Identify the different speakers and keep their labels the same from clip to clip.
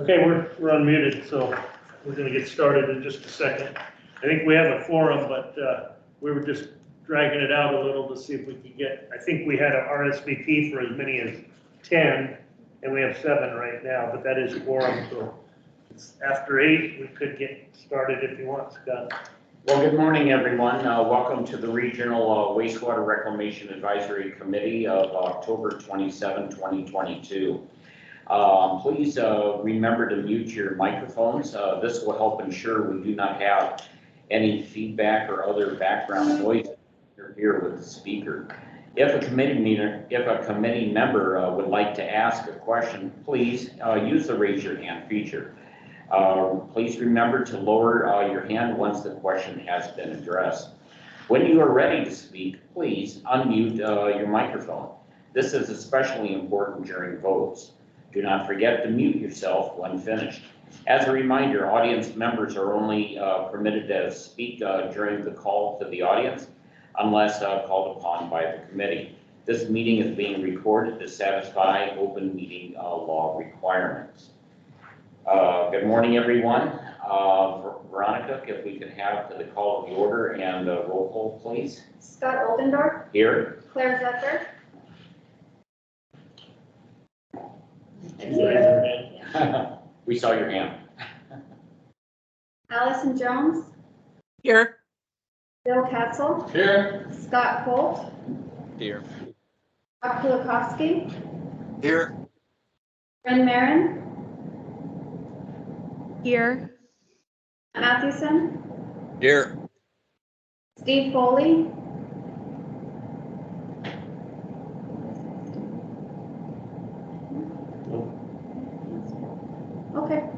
Speaker 1: Okay, we're unmuted, so we're going to get started in just a second. I think we have a quorum, but we were just dragging it out a little to see if we could get, I think we had a RSVP for as many as 10, and we have 7 right now, but that is quorum, so it's after 8, we could get started if you want, Scott.
Speaker 2: Well, good morning, everyone. Welcome to the Regional Wastewater Reclamation Advisory Committee of October 27, 2022. Please remember to mute your microphones. This will help ensure we do not have any feedback or other background noise here with the speaker. If a committee member would like to ask a question, please use the raise your hand feature. Please remember to lower your hand once the question has been addressed. When you are ready to speak, please unmute your microphone. This is especially important during votes. Do not forget to mute yourself when finished. As a reminder, audience members are only permitted to speak during the call to the audience unless called upon by the committee. This meeting is being recorded to satisfy open meeting law requirements. Good morning, everyone. Veronica, if we could have the call of the order and roll call, please.
Speaker 3: Scott Oldendorf.
Speaker 2: Here.
Speaker 3: Claire Zucker.
Speaker 2: We saw your hand.
Speaker 3: Allison Jones.
Speaker 4: Here.
Speaker 3: Bill Katzel.
Speaker 4: Here.
Speaker 3: Scott Holt.
Speaker 4: Here.
Speaker 3: Bob Kulikowski.
Speaker 4: Here.
Speaker 3: Bren Marin.
Speaker 5: Here.
Speaker 3: Mathewson.
Speaker 4: Here.
Speaker 3: Steve Foley. Okay.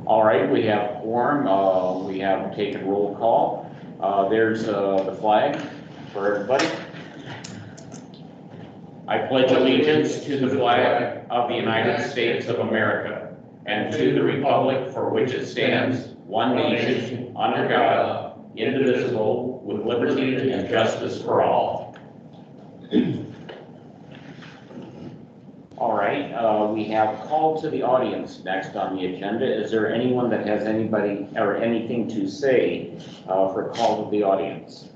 Speaker 2: All right, we have quorum. We have taken roll call. There's the flag for everybody. I pledge allegiance to the flag of the United States of America and to the republic for which it stands, one nation, under God, indivisible, with liberty and justice for all. All right, we have call to the audience next on the agenda. Is there anyone that has anybody or anything to say for call to the audience?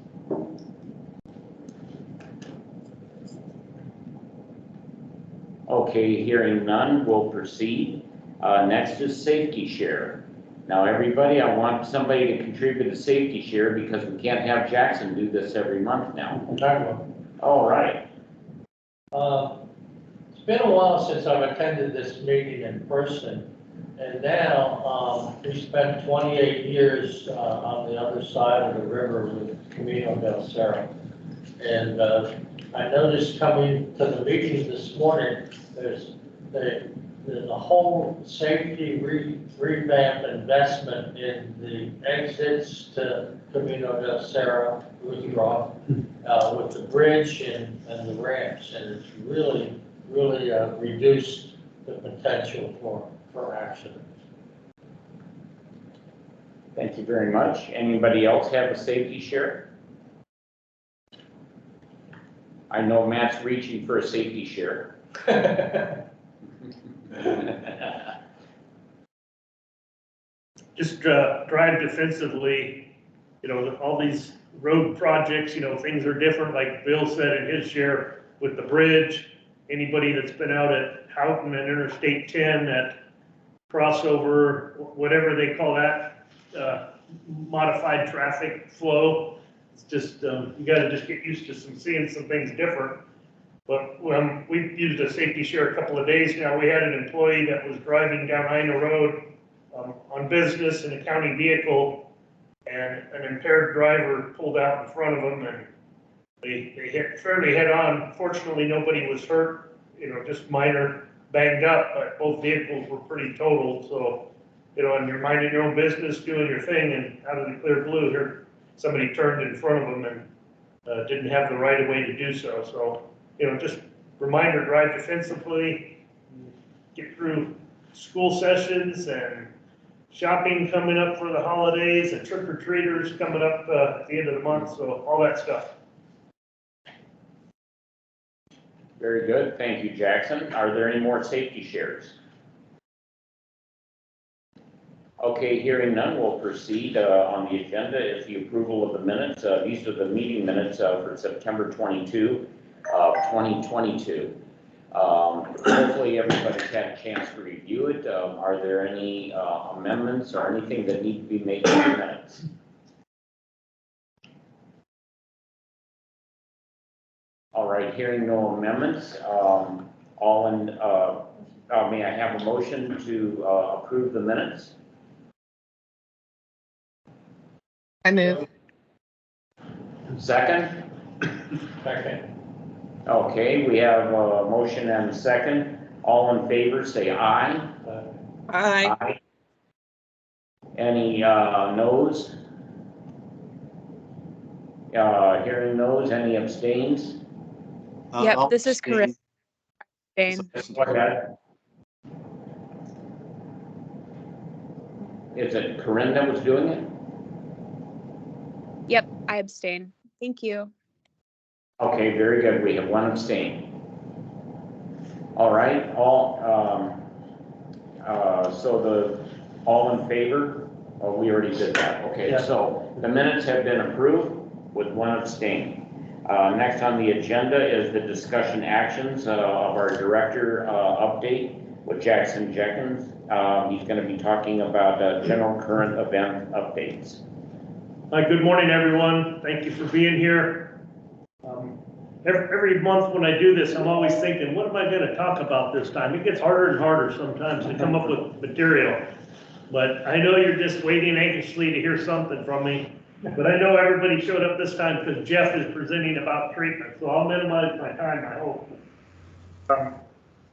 Speaker 2: Okay, hearing none, we'll proceed. Next is safety share. Now, everybody, I want somebody to contribute to safety share because we can't have Jackson do this every month now. All right.
Speaker 6: It's been a while since I've attended this meeting in person, and now we spent 28 years on the other side of the river with Camino del Cerro. And I noticed coming to the meeting this morning, there's a whole safety revamp investment in the exits to Camino del Cerro with the bridge and the ramps, and it's really reduced the potential for accidents.
Speaker 2: Thank you very much. Anybody else have a safety share? I know Matt's reaching for a safety share.
Speaker 1: Just drive defensively. You know, all these road projects, you know, things are different, like Bill said in his share with the bridge. Anybody that's been out at Houghton and Interstate 10, that crossover, whatever they call that, modified traffic flow, it's just, you gotta just get used to seeing some things different. But we've used a safety share a couple of days now. We had an employee that was driving down Ina Road on business in a county vehicle, and an impaired driver pulled out in front of them, and they hit fairly head on. Fortunately, nobody was hurt, you know, just minor banged up, but both vehicles were pretty totaled. So, you know, and you're minding your own business, doing your thing, and out of the clear blue here, somebody turned in front of them and didn't have the right of way to do so. So, you know, just reminder, drive defensively, get through school sessions and shopping coming up for the holidays and trick-or-treaters coming up at the end of the month. So all that stuff.
Speaker 2: Very good. Thank you, Jackson. Are there any more safety shares? Okay, hearing none, we'll proceed. On the agenda is the approval of the minutes. These are the meeting minutes for September 22 of 2022. Hopefully everybody's had a chance to review it. Are there any amendments or anything that need to be made to the minutes? All right, hearing no amendments, may I have a motion to approve the minutes?
Speaker 5: I move.
Speaker 2: Second?
Speaker 6: Second.
Speaker 2: Okay, we have a motion and a second. All in favor, say aye.
Speaker 5: Aye.
Speaker 2: Any noes? Hearing noes, any abstains?
Speaker 7: Yep,
Speaker 8: I'll
Speaker 7: this is
Speaker 8: abstain.
Speaker 7: correct.
Speaker 2: Go ahead. Is it Corinne that was doing it?
Speaker 7: Yep, I abstain. Thank you.
Speaker 2: Okay, very good. We have one abstain. All right, all in favor? Oh, we already did that. Okay,
Speaker 6: Yeah.
Speaker 2: so the minutes have been approved with one abstain. Next on the agenda is the discussion actions of our director update with Jackson Jenkins. He's going to be talking about general current event updates.
Speaker 1: Hi, good morning, everyone. Thank you for being here. Every month when I do this, I'm always thinking, what am I going to talk about this time? It gets harder and harder sometimes to come up with material. But I know you're just waiting anxiously to hear something from me. But I know everybody showed up this time because Jeff is presenting about treatment, so I'll minimize my time, I hope.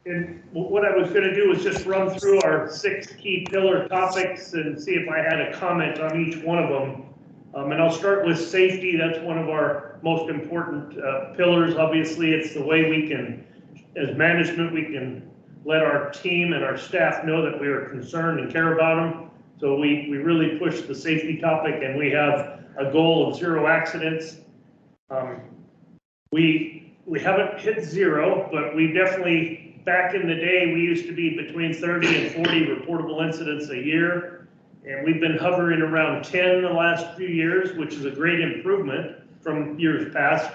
Speaker 1: And what I was going to do was just run through our 6 key pillar topics and see if I had a comment on each one of them. And I'll start with safety. That's one of our most important pillars. Obviously, it's the way we can, as management, we can let our team and our staff know that we are concerned and care about them. So we really push the safety topic, and we have a goal of 0 accidents. We haven't hit 0, but we definitely, back in the day, we used to be between 30 and 40 reportable incidents a year. And we've been hovering around 10 the last few years, which is a great improvement from years past.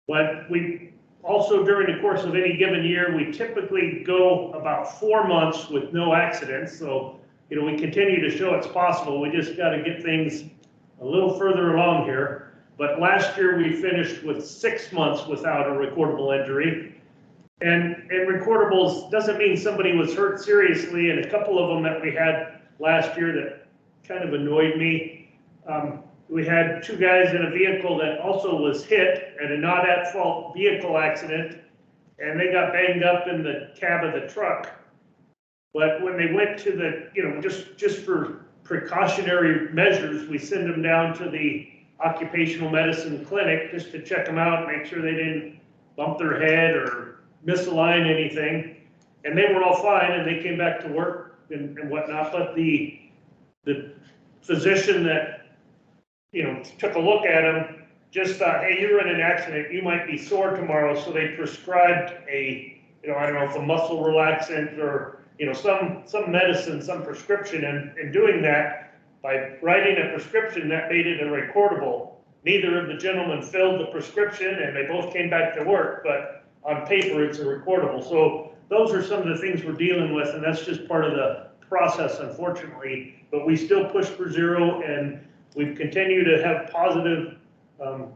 Speaker 1: But we also, during the course of any given year, we typically go about 4 months with no accidents. So, we continue to show it's possible. We just got to get things a little further along here. But last year we finished with 6 months without a recordable injury. And recordables doesn't mean somebody was hurt seriously, and a couple of them that we had last year that kind of annoyed me. We had 2 guys in a vehicle that also was hit at a not at fault vehicle accident, and they got banged up in the cab of the truck. But when they went to the, just for precautionary measures, we send them down to the occupational medicine clinic just to check them out, make sure they didn't bump their head or misalign anything. And they were all fine, and they came back to work and whatnot, but the physician that, took a look at him just thought, hey, you're in an accident, you might be sore tomorrow, so they prescribed a, I don't know if a muscle relaxant or, some medicine, some prescription, and doing that, by writing a prescription, that made it a recordable. Neither of the gentlemen filled the prescription, and they both came back to work, but on paper, it's a recordable. So those are some of the things we're dealing with, and that's just part of the process, unfortunately. But we still push for 0, and we've continued to have positive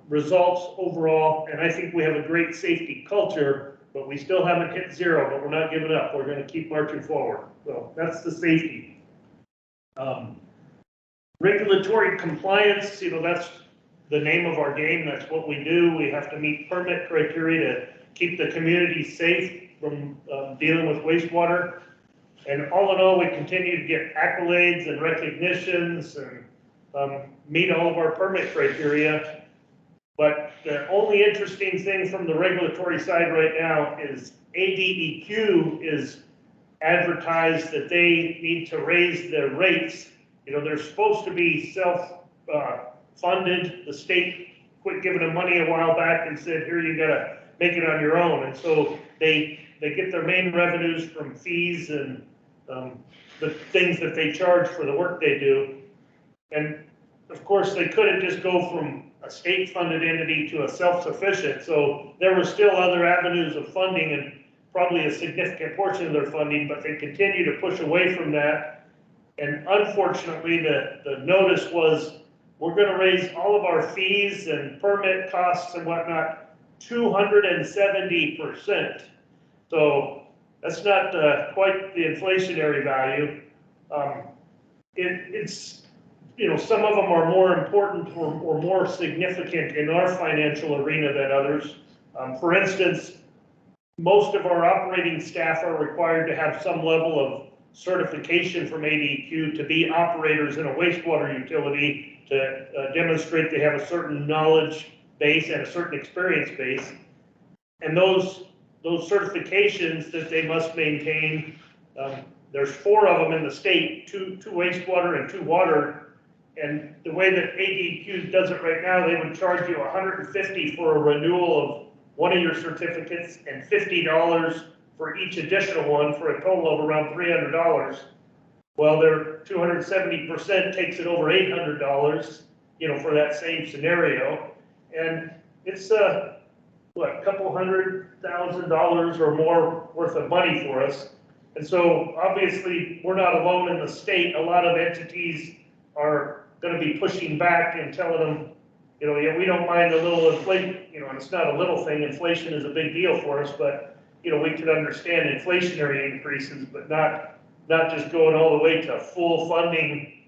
Speaker 1: results overall. And I think we have a great safety culture, but we still haven't hit 0, but we're not giving up. We're going to keep marching forward. So that's the safety. Regulatory compliance, that's the name of our game. That's what we do. We have to meet permit criteria to keep the community safe from dealing with wastewater. And all in all, we continue to get accolades and recognitions and meet all of our permit criteria. But the only interesting thing from the regulatory side right now is ADEQ is advertised that they need to raise their rates. They're supposed to be self-funded. The state quit giving them money a while back and said, here, you gotta make it on your own. And so they get their main revenues from fees and, the things that they charge for the work they do. And of course, they couldn't just go from a state-funded entity to a self-sufficient. So there were still other avenues of funding and probably a significant portion of their funding, but they continue to push away from that. And unfortunately, the notice was, we're gonna raise all of our fees and permit costs and whatnot 270%. So that's not quite the inflationary value. It's, you know, some of them are more important or more significant in our financial arena than others. For instance, most of our operating staff are required to have some level of certification from ADQ to be operators in a wastewater utility to demonstrate they have a certain knowledge base and a certain experience base. And those certifications that they must maintain, there's 4 of them in the state, two wastewater and 2 water. And the way that ADQ does it right now, they would charge you $150 for a renewal of one of your certificates and $50 for each additional one for a total of around $300. Well, their 270% takes it over $800, you know, for that same scenario. And it's what, a couple $100,000 or more worth of money for us. And so obviously we're not alone in the state. A lot of entities are going to be pushing back and telling them, you know, yeah, we don't mind a little inflation, you know, and it's not a little thing. Inflation is a big deal for us, but, you know, we could understand inflationary increases, but not just going all the way to full funding.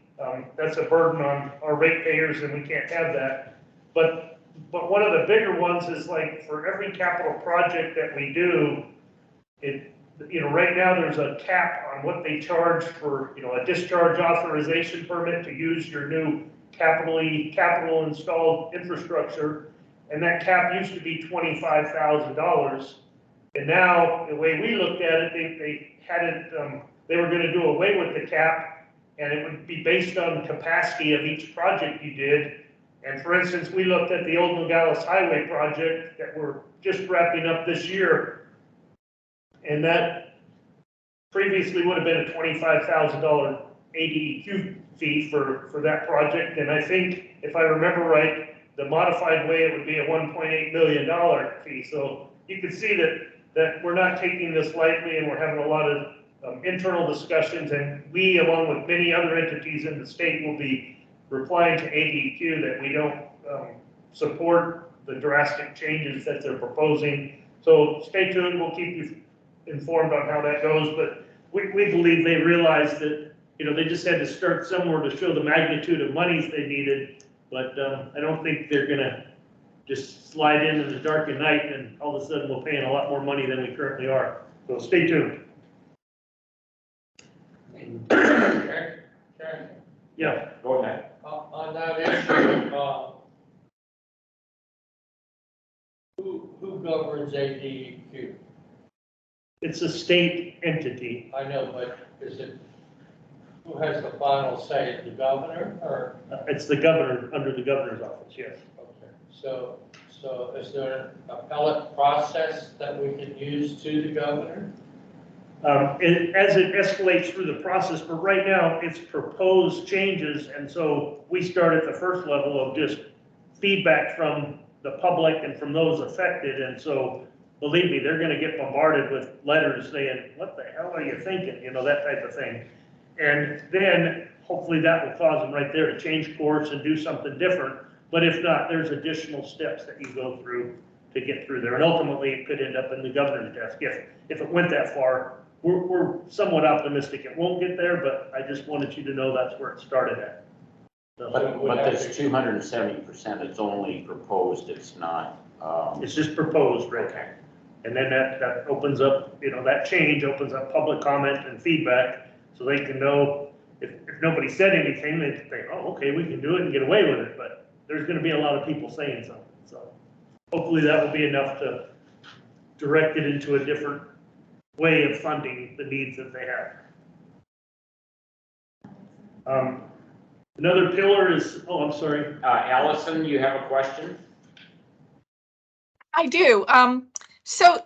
Speaker 1: That's a burden on our ratepayers, and we can't have that. But one of the bigger ones is, like, for every capital project that we do, you know, right now there's a cap on what they charge for, you know, a discharge authorization permit to use your new capital installed infrastructure. And that cap used to be $25,000. And now, the way we looked at it, they had it, they were gonna do away with the cap, and it would be based on capacity of each project you did. And for instance, we looked at the Old Nogales Highway project that we're just wrapping up this year, and that previously would have been a $25,000 ADEQ fee for that project. And I think, if I remember right, the modified way, it would be a $1.8 million fee. So you can see that we're not taking this lightly, and we're having a lot of internal discussions, and we, along with many other entities in the state, will be replying to ADQ that we don't support the drastic changes that they're proposing. So stay tuned, we'll keep you informed on how that goes, but we believe they realized that, you know, they just had to start somewhere to show the magnitude of monies they needed, but I don't think they're gonna just slide in the dark of night and all of a sudden we're paying a lot more money than we currently are. So stay tuned.
Speaker 6: Okay.
Speaker 2: Yeah, go ahead.
Speaker 6: On that issue, who governs ADEQ?
Speaker 1: It's a state entity.
Speaker 6: I know, but who has the final say, the governor, or?
Speaker 1: It's the governor, under the governor's office, yes.
Speaker 6: Okay, so is there an appellate process that we can use to the governor?
Speaker 1: As it escalates through the process, but right now it's proposed changes, and so we start at the first level of just feedback from the public and from those affected, and so believe me, they're gonna get bombarded with letters saying, what the hell are you thinking, you know, that type of thing. And then hopefully that will cause them right there to change course and do something different, but if not, there's additional steps that you go through to get through there, and ultimately it could end up in the governor's desk if it went that far. We're somewhat optimistic it won't get there, but I just wanted you to know that's where it started at. So,
Speaker 2: But this 270%, it's only proposed, it's not,
Speaker 1: it's just proposed, right?
Speaker 2: okay.
Speaker 1: And then that opens up, you know, that change opens up public comment and feedback, so they can know if nobody said anything, they think, oh, okay, we can do it and get away with it, but there's gonna be a lot of people saying something, so hopefully that will be enough to direct it into a different way of funding the needs that they have. Another pillar is, oh, I'm sorry.
Speaker 2: Allison, you have a question?
Speaker 5: I do. So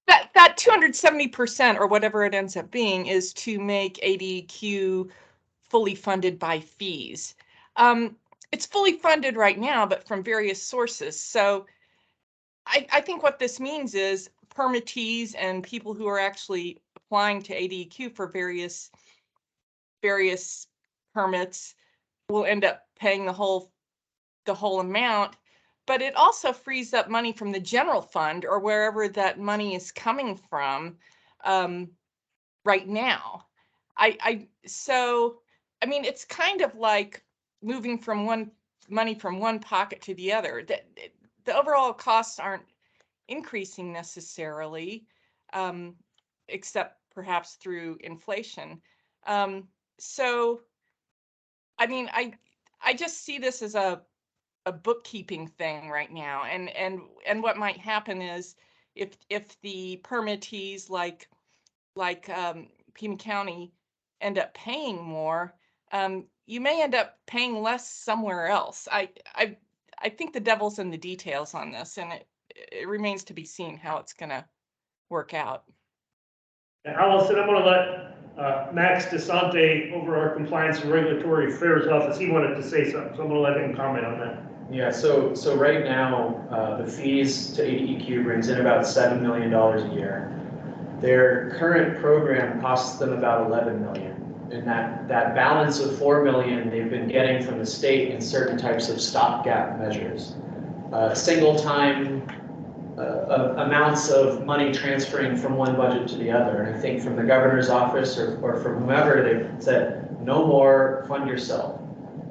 Speaker 5: that 270% or whatever it ends up being is to make ADQ fully funded by fees. It's fully funded right now, but from various sources. So I think what this means is permittees and people who are actually applying to ADQ for various permits will end up paying the whole amount, but it also frees up money from the general fund or wherever that money is coming from right now. So I mean, it's kind of like moving from money from one pocket to the other. The overall costs aren't increasing necessarily, except perhaps through inflation. So I mean, I just see this as a bookkeeping thing right now, and what might happen is if the permittees like Pima County end up paying more, you may end up paying less somewhere else. I think the devil's in the details on this, and it remains to be seen how it's going to work out.
Speaker 1: And Allison, I'm going to let Max DeSante over our Compliance and Regulatory Affairs Office. He wanted to say something, so I'm going to let him comment on that.
Speaker 8: Yeah, so right now, the fees to ADEQ brings in about $7 million a year. Their current program costs them about $11 million. And that balance of $4 million they've been getting from the state in certain types of stopgap measures. Single time amounts of money transferring from one budget to the other. And I think from the governor's office or from whomever, they've said, no more, fund yourself.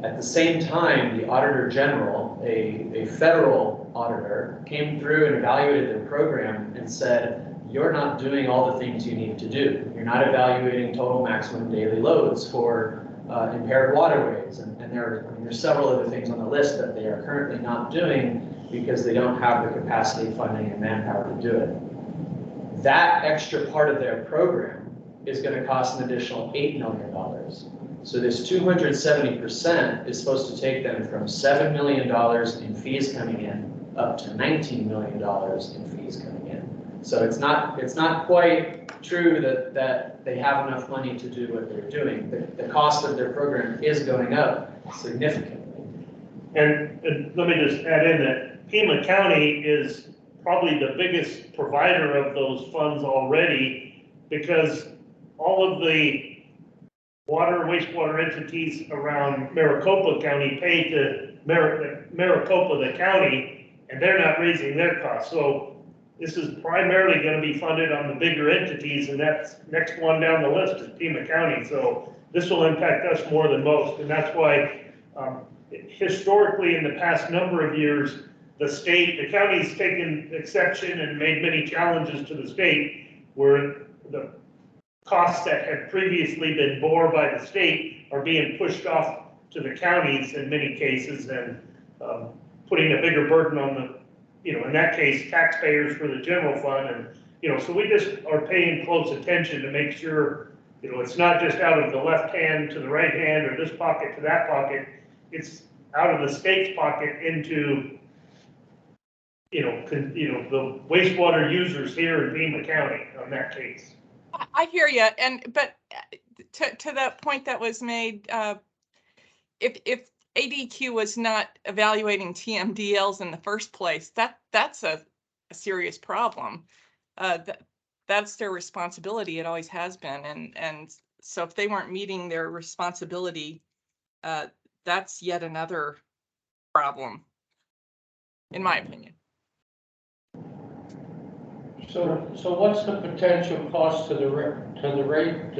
Speaker 8: At the same time, the Auditor General, a federal auditor, came through and evaluated their program and said, you're not doing all the things you need to do. You're not evaluating total maximum daily loads for impaired waterways. And there's several other things on the list that they are currently not doing because they don't have the capacity, funding, and manpower to do it. That extra part of their program is going to cost an additional $8 million. So this 270% is supposed to take them from $7 million in fees coming in up to $19 million in fees coming in. So it's not quite true that they have enough money to do what they're doing. The cost of their program is going up significantly.
Speaker 1: And let me just add in that Pima County is probably the biggest provider of those funds already, because all of the water and wastewater entities around Maricopa County pay to Maricopa, the county, and they're not raising their costs. So this is primarily going to be funded on the bigger entities, and that's next one down the list is Pima County. So this will impact us more than most, and that's why historically in the past number of years, the county's taken exception and made many challenges to the state, where the costs that had previously been borne by the state are being pushed off to the counties in many cases, and putting a bigger burden on the, in that case, taxpayers for the general fund. And, so we just are paying close attention to make sure, it's not just out of the left hand to the right hand or this pocket to that pocket. It's out of the state's pocket into, the wastewater users here in Pima County on that case.
Speaker 5: I hear you, but to that point that was made, if ADQ was not evaluating TMDLs in the first place, that's a serious problem. That's their responsibility. It always has been, and so if they weren't meeting their responsibility, that's yet another problem, in my opinion.
Speaker 6: So what's the potential cost to the rate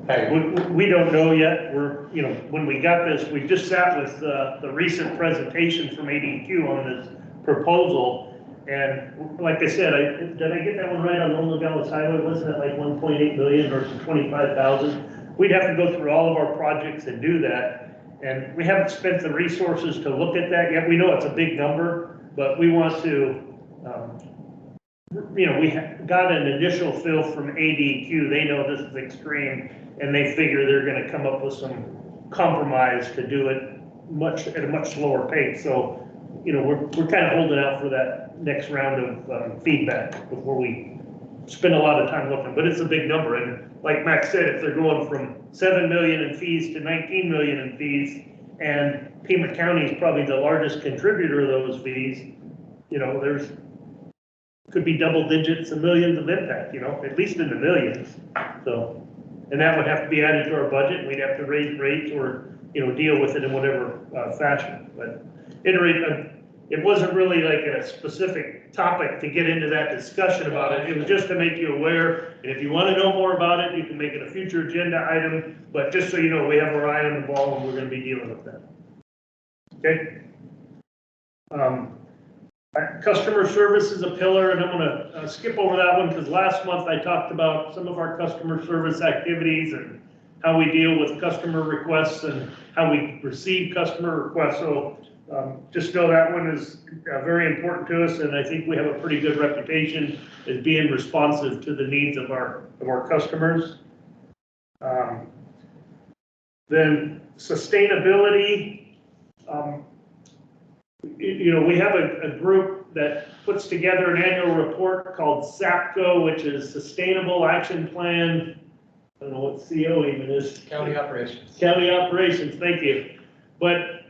Speaker 6: pay?
Speaker 1: We don't know yet. We're, when we got this, we just sat with the recent presentation from ADQ on this proposal. And like I said, did I get that one right on Lone Nogales Highway? Wasn't it like 1.8 million versus 25,000? We'd have to go through all of our projects and do that. And we haven't spent the resources to look at that yet. We know it's a big number, but we want to, we got an initial feel from ADQ. They know this is extreme, and they figure they're going to come up with some compromise to do it at a much slower pace. So you know, we're kind of holding out for that next round of feedback before we spend a lot of time looking, but it's a big number. And like Max said, if they're going from 7 million in fees to 19 million in fees, and Pima County is probably the largest contributor of those fees, you know, there's, could be double digits of millions of impact, you know, at least in the millions. So, and that would have to be added to our budget, and we'd have to raise rates or, you know, deal with it in whatever fashion. But at any rate, it wasn't really like a specific topic to get into that discussion about it. It was just to make you aware, and if you want to know more about it, you can make it a future agenda item. But just so you know, we have our eye on the ball, and we're going to be dealing with that. Okay. Customer service is a pillar, and I'm going to skip over that one because last month I talked about some of our customer service activities and how we deal with customer requests and how we receive customer requests. So just know that one is very important to us, and I think we have a pretty good reputation as being responsive to the needs of our customers. Then sustainability. You know, we have a group that puts together an annual report called SAPCO, which is Sustainable Action Plan. I don't know what CO even is.
Speaker 8: County operations.
Speaker 1: County operations, thank you. But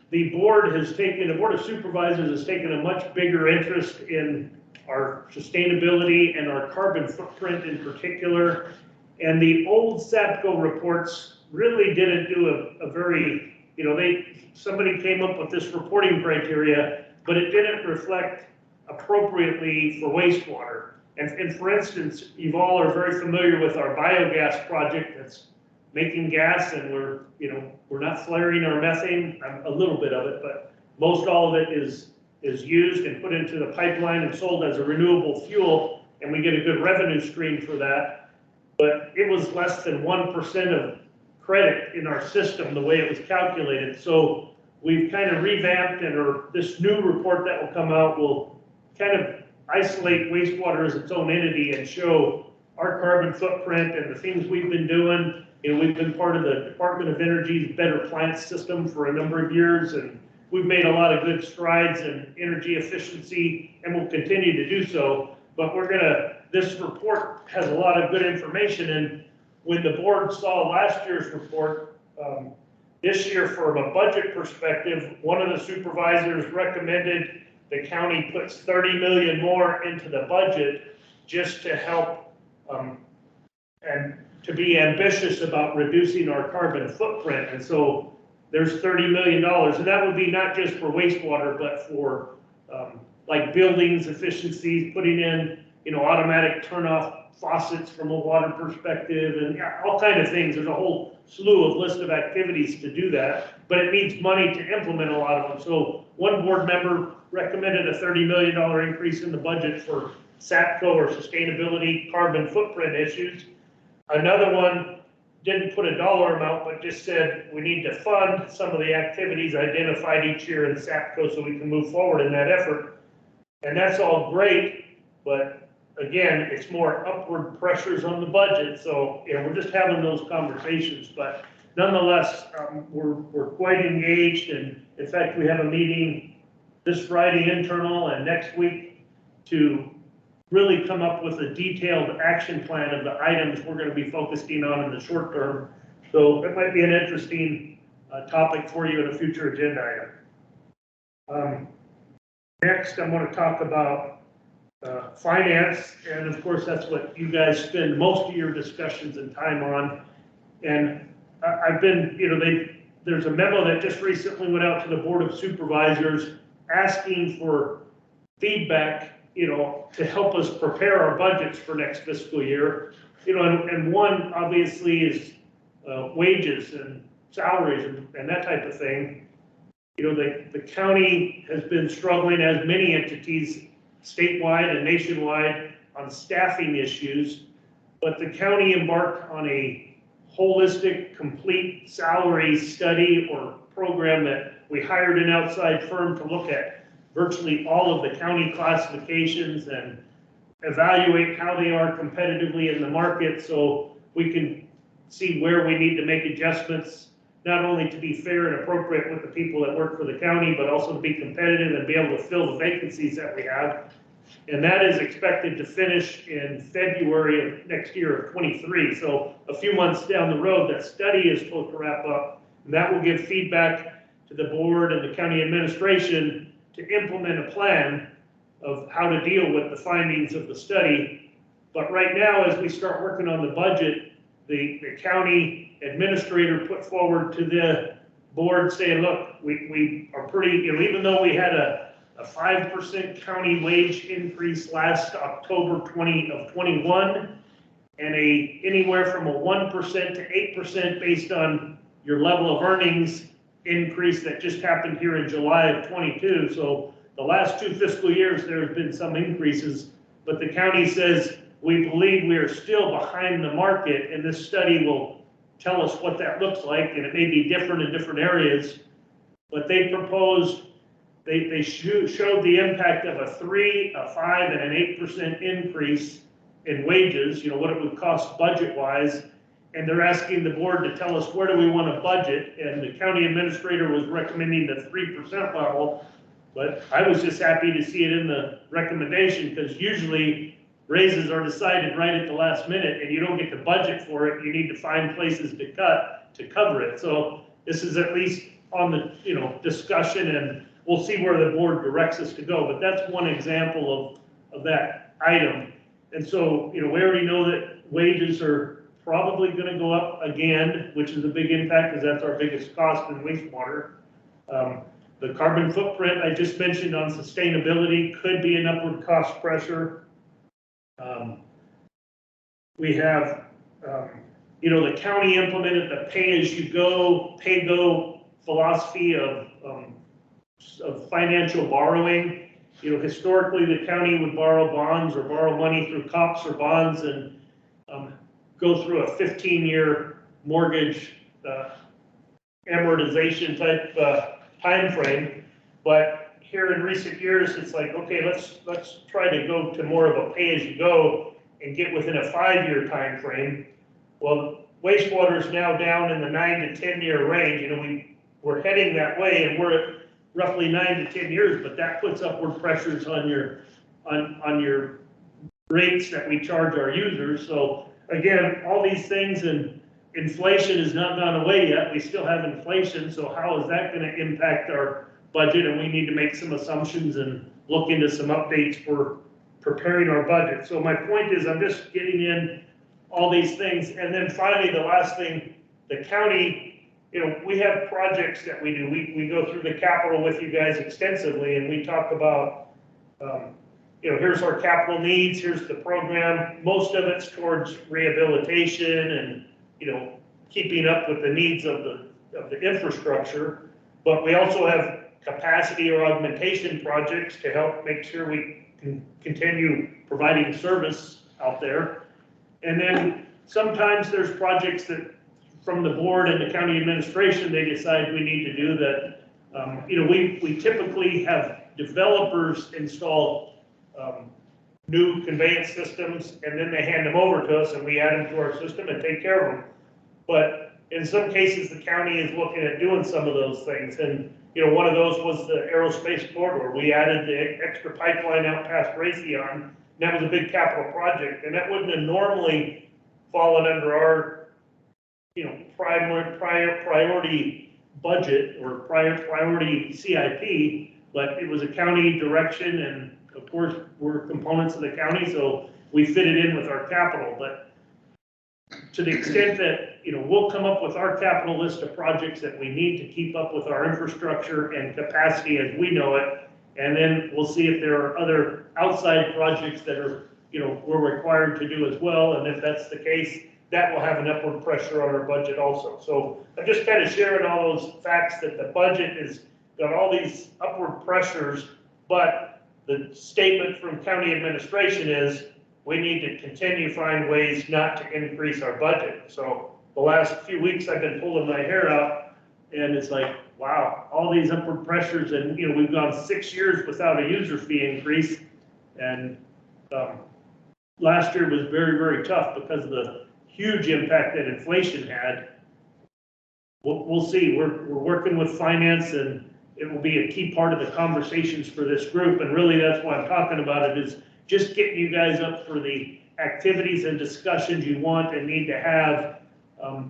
Speaker 1: the board has taken, the Board of Supervisors has taken a much bigger interest in our sustainability and our carbon footprint in particular. And the old SAPCO reports really didn't do a very, you know, somebody came up with this reporting criteria, but it didn't reflect appropriately for wastewater. And for instance, you all are very familiar with our biogas project that's making gas, and we're not flaring our methane, a little bit of it, but most all of it is used and put into the pipeline and sold as a renewable fuel, and we get a good revenue stream for that. But it was less than 1% of credit in our system, the way it was calculated. So we've kind of revamped, and this new report that will come out will kind of isolate wastewater as its own entity and show our carbon footprint and the things we've been doing. You know, we've been part of the Department of Energy's Better Plant System for a number of years, and we've made a lot of good strides in energy efficiency, and we'll continue to do so. But this report has a lot of good information, and when the board saw last year's report, this year from a budget perspective, one of the supervisors recommended the county puts 30 million more into the budget just to help and to be ambitious about reducing our carbon footprint. And so there's $30 million, and that would be not just for wastewater, but for like buildings efficiencies, putting in, you know, automatic turn-off faucets from a water perspective, and all kind of things. There's a whole slew of list of activities to do that, but it needs money to implement a lot of them. So one board member recommended a $30 million increase in the budget for SAPCO or sustainability carbon footprint issues. Another one didn't put a dollar amount, but just said we need to fund some of the activities identified each year in SAPCO so we can move forward in that effort. And that's all great, but again, it's more upward pressures on the budget. So, you know, we're just having those conversations, but nonetheless, we're quite engaged. And in fact, we have a meeting this Friday internal and next week to really come up with a detailed action plan of the items we're going to be focusing on in the short term. So it might be an interesting topic for you in a future agenda item. Next, I'm going to talk about finance, and of course that's what you guys spend most of your discussions and time on. And I've been, you know, there's a memo that just recently went out to the Board of Supervisors asking for feedback, you know, to help us prepare our budgets for next fiscal year. You know, and one obviously is wages and salaries and that type of thing. You know, the county has been struggling, as many entities statewide and nationwide, on staffing issues, but the county embarked on a holistic, complete salary study or program that we hired an outside firm to look at virtually all of the county classifications and evaluate how they are competitively in the market so we can see where we need to make adjustments not only to be fair and appropriate with the people that work for the county, but also to be competitive and be able to fill the vacancies that we have. And that is expected to finish in February of next year of 23. So a few months down the road, that study is supposed to wrap up. And that will give feedback to the board and the county administration to implement a plan of how to deal with the findings of the study. But right now, as we start working on the budget, the county administrator put forward to the board saying, look, we are pretty, even though we had a 5% county wage increase last October 21, and anywhere from a 1% to 8% based on your level of earnings increase that just happened here in July of 22. So the last 2 fiscal years, there have been some increases, but the county says, we believe we are still behind the market, and this study will tell us what that looks like, and it may be different in different areas. But they proposed, they showed the impact of a 3, a 5, and an 8% increase in wages, what it would cost budget-wise, and they're asking the board to tell us where do we want to budget, and the county administrator was recommending the 3% level, but I was just happy to see it in the recommendation, because usually raises are decided right at the last minute, and you don't get the budget for it. You need to find places to cut to cover it. So this is at least on the discussion, and we'll see where the board directs us to go. But that's one example of that item. And so we already know that wages are probably going to go up again, which is a big impact because that's our biggest cost in wastewater. The carbon footprint I just mentioned on sustainability could be an upward cost pressure. We have, the county implemented the pay-as-you-go, pay-go philosophy of financial borrowing. Historically, the county would borrow bonds or borrow money through COPS or bonds and go through a 15-year mortgage amortization type time frame. But here in recent years, it's like, okay, let's try to go to more of a pay-as-you-go and get within a 5-year time frame. Well, wastewater is now down in the 9 to 10 year range. We're heading that way, and we're at roughly 9 to 10 years, but that puts upward pressures on your rates that we charge our users. So again, all these things, and inflation has not gone away yet. We still have inflation. So how is that going to impact our budget? And we need to make some assumptions and look into some updates for preparing our budget. So my point is, I'm just getting in all these things. And then finally, the last thing, the county, we have projects that we do. We go through the capital with you guys extensively, and we talk about, here's our capital needs, here's the program. Most of it's towards rehabilitation and, keeping up with the needs of the infrastructure. But we also have capacity or augmentation projects to help make sure we can continue providing service out there. And then sometimes there's projects that from the board and the county administration, they decide we need to do that. We typically have developers install new conveyance systems, and then they hand them over to us, and we add them to our system and take care of them. But in some cases, the county is looking at doing some of those things. And, one of those was the aerospace corridor. We added the extra pipeline out past Raytheon, and that was a big capital project. And that wouldn't have normally fallen under our, priority budget or priority CIP, but it was a county direction, and of course, we're components of the county, so we fit it in with our capital. But to the extent that, we'll come up with our capital list of projects that we need to keep up with our infrastructure and capacity as we know it, and then we'll see if there are other outside projects that are, we're required to do as well, and if that's the case, that will have an upward pressure on our budget also. So I'm just kind of sharing all those facts that the budget has got all these upward pressures, but the statement from county administration is we need to continue to find ways not to increase our budget. So the last few weeks I've been pulling my hair out, and it's like, wow, all these upward pressures, and we've gone 6 years without a user fee increase, and last year was very, very tough because of the huge impact that inflation had. we'll see. We're working with finance, and it will be a key part of the conversations for this group. And really, that's why I'm talking about it, is just getting you guys up for the activities and discussions you want and need to have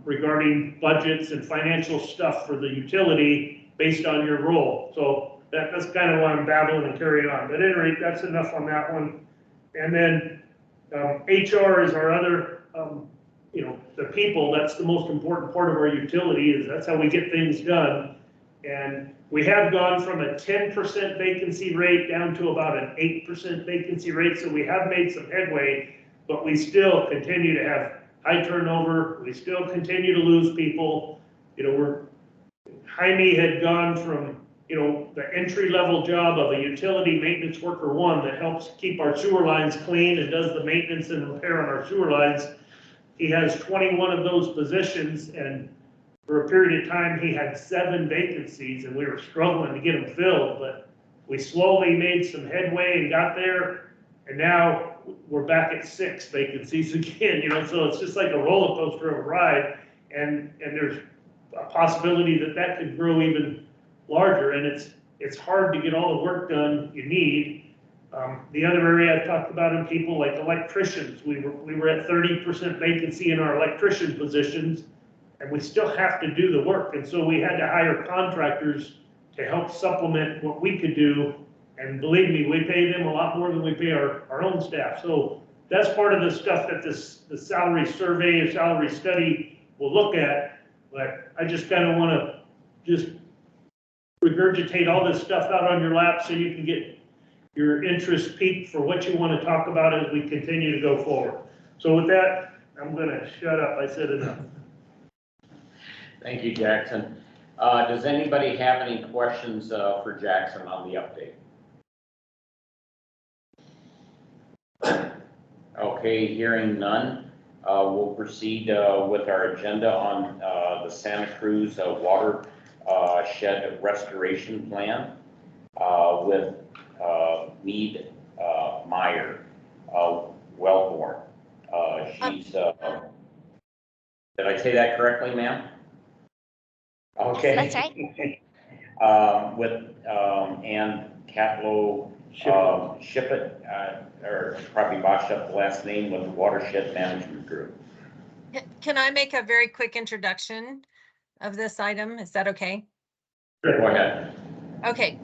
Speaker 1: regarding budgets and financial stuff for the utility based on your role. So that's kind of why I'm babbling and carrying on. But at any rate, that's enough on that one. And then HR is our other, the people. That's the most important part of our utility, is that's how we get things done. And we have gone from a 10% vacancy rate down to about an 8% vacancy rate. So we have made some headway, but we still continue to have high turnover. We still continue to lose people. Jaime had gone from, the entry-level job of a utility maintenance worker one that helps keep our sewer lines clean and does the maintenance and repair on our sewer lines. He has 21 of those positions, and for a period of time, he had 7 vacancies, and we were struggling to get them filled, but we slowly made some headway and got there, and now we're back at 6 vacancies again, so it's just like a roller coaster of a ride, and there's a possibility that could grow even larger, and it's hard to get all the work done you need. The other area I've talked about in people like electricians, we were at 30% vacancy in our electrician positions, and we still have to do the work, and so we had to hire contractors to help supplement what we could do, and believe me, we pay them a lot more than we pay our own staff. So that's part of the stuff that the salary survey or salary study will look at, but I just kind of want to just regurgitate all this stuff out on your lap so you can get your interest peaked for what you want to talk about as we continue to go forward. So with that, I'm going to shut up. I said enough.
Speaker 2: Thank you, Jackson. Does anybody have any questions for Jackson on the update? Okay, hearing none, we'll proceed with our agenda on the Santa Cruz water shed restoration plan with Mead Meyer, Wellborn. She's, did I say that correctly, ma'am? Okay.
Speaker 9: Yes, that's right.
Speaker 2: With Ann Catlow Shippett, or probably botched up the last name, with the Watershed Management Group.
Speaker 10: Can I make a very quick introduction of this item? Is that okay?
Speaker 2: Go ahead.
Speaker 10: Okay,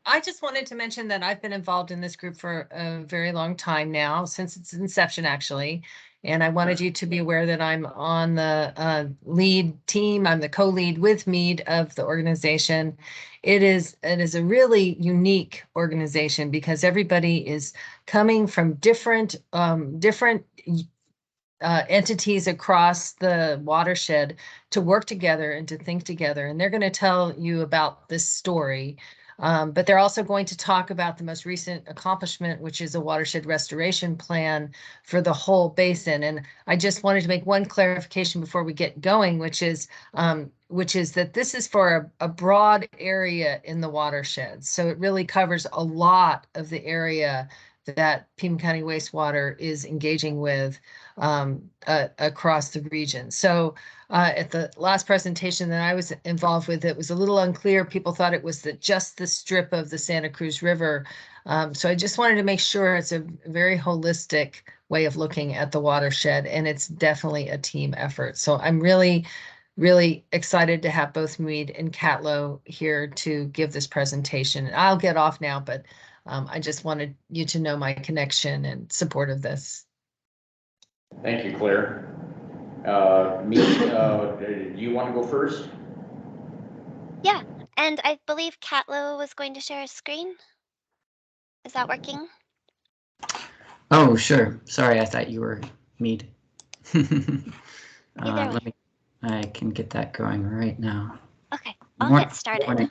Speaker 10: I just wanted to mention that I've been involved in this group for a very long time now, since its inception, actually. And I wanted you to be aware that I'm on the lead team. I'm the co-lead with Mead of the organization. It is a really unique organization because everybody is coming from different entities across the watershed to work together and to think together. And they're going to tell you about this story. But they're also going to talk about the most recent accomplishment, which is a watershed restoration plan for the whole basin. And I just wanted to make one clarification before we get going, which is that this is for a broad area in the watershed. So it really covers a lot of the area that Pima County Wastewater is engaging with across the region. So at the last presentation that I was involved with, it was a little unclear. People thought it was just the strip of the Santa Cruz River. So I just wanted to make sure it's a very holistic way of looking at the watershed, and it's definitely a team effort. So I'm really excited to have both Mead and Catlow here to give this presentation. I'll get off now, but I just wanted you to know my connection and support of this.
Speaker 2: Thank you, Claire. Mead, do you want to go first?
Speaker 9: Yeah, and I believe Catlow was going to share a screen. Is that working?
Speaker 11: Oh, sure. Sorry, I thought you were Mead. I can get that going right now.
Speaker 9: Okay, I'll get started.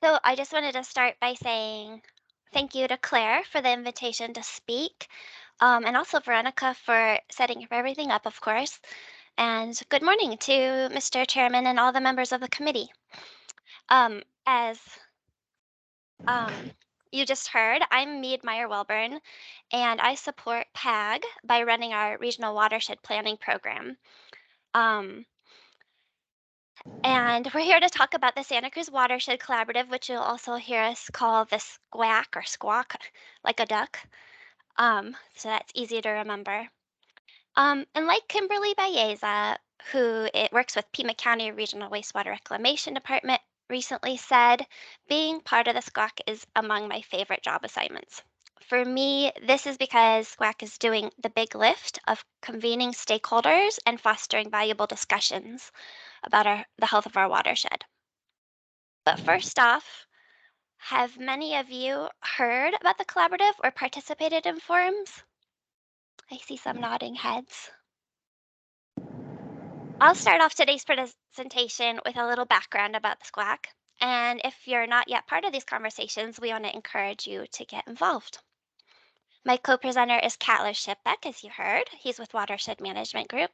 Speaker 9: So I just wanted to start by saying thank you to Claire for the invitation to speak, and also Veronica for setting everything up, of course. And good morning to Mr. Chairman and all the members of the committee. As you just heard, I'm Mead Meyer Wellborn, and I support PAG by running our regional watershed planning program. And we're here to talk about the Santa Cruz Watershed Collaborative, which you'll also hear us call the SQUAC or squawk, like a duck. So that's easy to remember. And like Kimberly Baeza, who it works with Pima County Regional Wastewater Reclamation Department, recently said, being part of the SQUAC is among my favorite job assignments. For me, this is because SQUAC is doing the big lift of convening stakeholders and fostering valuable discussions about the health of our watershed. But first off, have many of you heard about the collaborative or participated in forums? I see some nodding heads. I'll start off today's presentation with a little background about the SQUAC. And if you're not yet part of these conversations, we want to encourage you to get involved. My co-presenter is Catler Shipbeck, as you heard. He's with Watershed Management Group.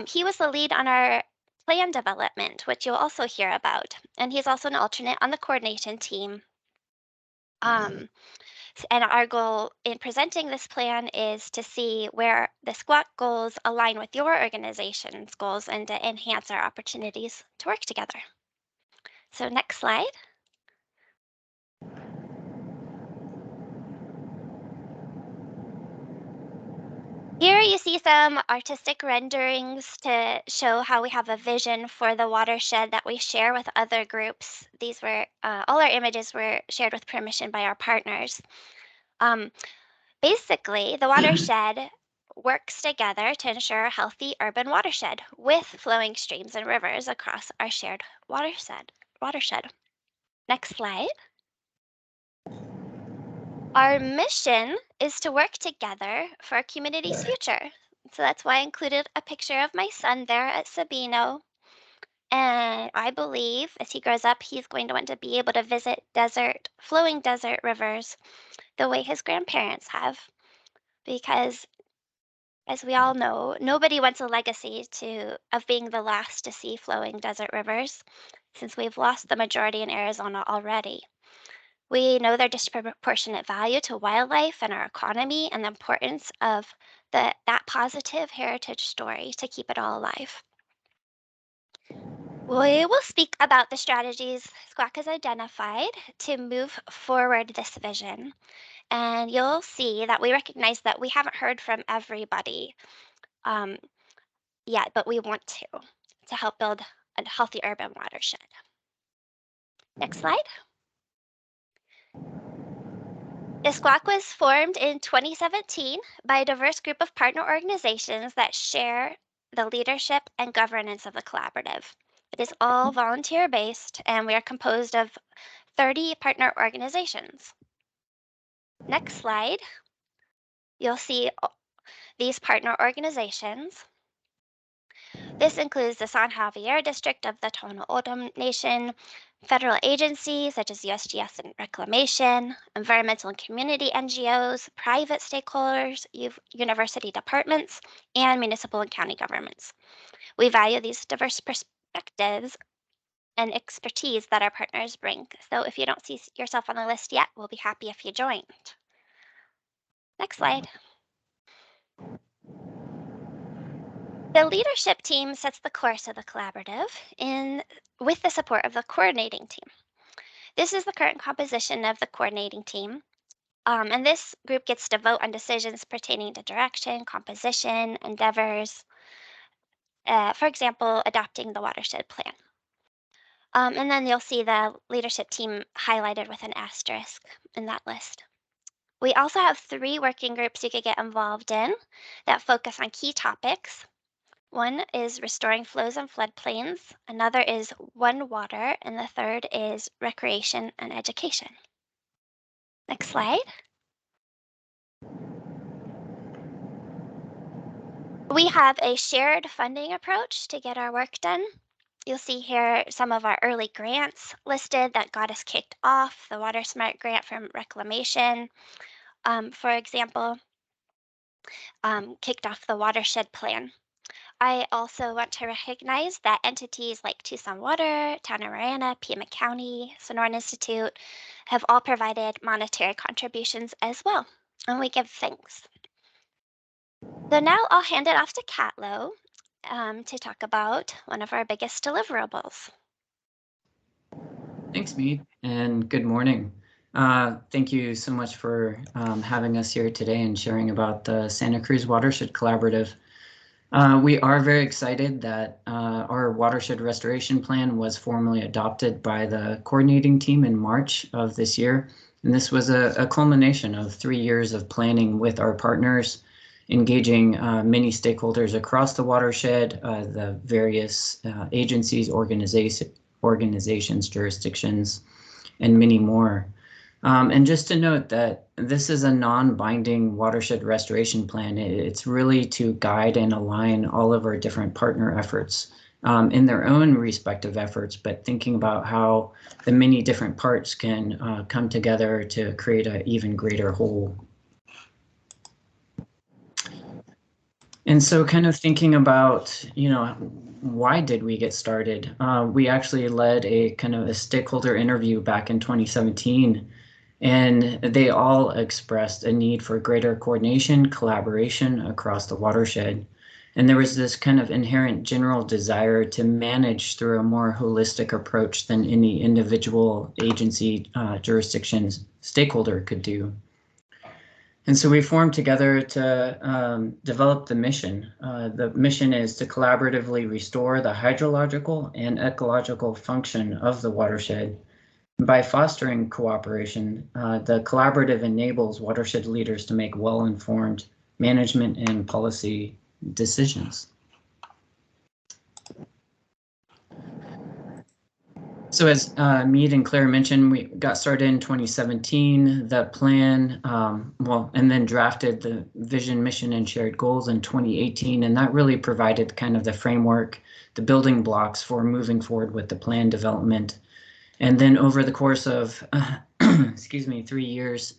Speaker 9: He was the lead on our plan development, which you'll also hear about. And he's also an alternate on the coordination team. And our goal in presenting this plan is to see where the SQUAC goals align with your organization's goals and to enhance our opportunities to work together. So next slide. Here you see some artistic renderings to show how we have a vision for the watershed that we share with other groups. These were, all our images were shared with permission by our partners. Basically, the watershed works together to ensure a healthy urban watershed with flowing streams and rivers across our shared watershed. Next slide. Our mission is to work together for our community's future. So that's why I included a picture of my son there at Sabino. And I believe as he grows up, he's going to want to be able to visit flowing desert rivers the way his grandparents have. Because as we all know, nobody wants a legacy of being the last to see flowing desert rivers, since we've lost the majority in Arizona already. We know their disproportionate value to wildlife and our economy and the importance of that positive heritage story to keep it all alive. We will speak about the strategies SQUAC has identified to move forward this vision. And you'll see that we recognize that we haven't heard from everybody yet, but we want to help build a healthy urban watershed. Next slide. The SQUAC was formed in 2017 by a diverse group of partner organizations that share the leadership and governance of the collaborative. It is all volunteer-based, and we are composed of 30 partner organizations. Next slide. You'll see these partner organizations. This includes the San Javier District of the Tohono O'odham Nation, federal agencies such as USGS and Reclamation, environmental and community NGOs, private stakeholders, university departments, and municipal and county governments. We value these diverse perspectives and expertise that our partners bring. So if you don't see yourself on the list yet, we'll be happy if you joined. Next slide. The leadership team sets the course of the collaborative with the support of the coordinating team. This is the current composition of the coordinating team. And this group gets to vote on decisions pertaining to direction, composition, endeavors, for example, adopting the watershed plan. And then you'll see the leadership team highlighted with an asterisk in that list. We also have 3 working groups you could get involved in that focus on key topics. One is restoring flows and floodplains, another is One Water, and the third is recreation and education. Next slide. We have a shared funding approach to get our work done. You'll see here some of our early grants listed that got us kicked off. The Water Smart grant from Reclamation, for example, kicked off the watershed plan. I also want to recognize that entities like Tucson Water, Town of Marana, Pima County, Sonoran Institute have all provided monetary contributions as well, and we give thanks. So now I'll hand it off to Catlo, to talk about one of our biggest deliverables.
Speaker 11: Thanks, Mead, and good morning. Thank you so much for having us here today and sharing about the Santa Cruz Watershed Collaborative. We are very excited that our watershed restoration plan was formally adopted by the coordinating team in March of this year. And this was a culmination of 3 years of planning with our partners, engaging many stakeholders across the watershed, the various agencies, organizations, jurisdictions, and many more. And just to note that this is a non-binding watershed restoration plan. It's really to guide and align all of our different partner efforts in their own respective efforts, but thinking about how the many different parts can come together to create an even greater whole. And so kind of thinking about, why did we get started? We actually led a kind of a stakeholder interview back in 2017, and they all expressed a need for greater coordination, collaboration across the watershed. And there was this kind of inherent general desire to manage through a more holistic approach than any individual agency, jurisdictions, stakeholder could do. And so we formed together to develop the mission. The mission is to collaboratively restore the hydrological and ecological function of the watershed. By fostering cooperation, the collaborative enables watershed leaders to make well-informed management and policy decisions. So as Mead and Claire mentioned, we got started in 2017, the plan, and then drafted the vision, mission, and shared goals in 2018. And that really provided kind of the framework, the building blocks for moving forward with the plan development. And then over the course of, 3 years,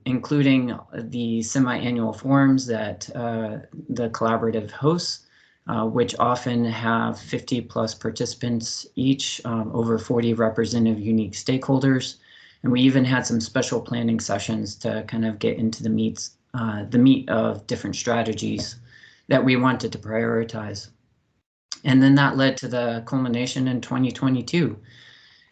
Speaker 11: including the semi-annual forums that the collaborative hosts, which often have 50 plus participants each, over 40 representative unique stakeholders. And we even had some special planning sessions to kind of get into the meat of different strategies that we wanted to prioritize. And then that led to the culmination in 2022.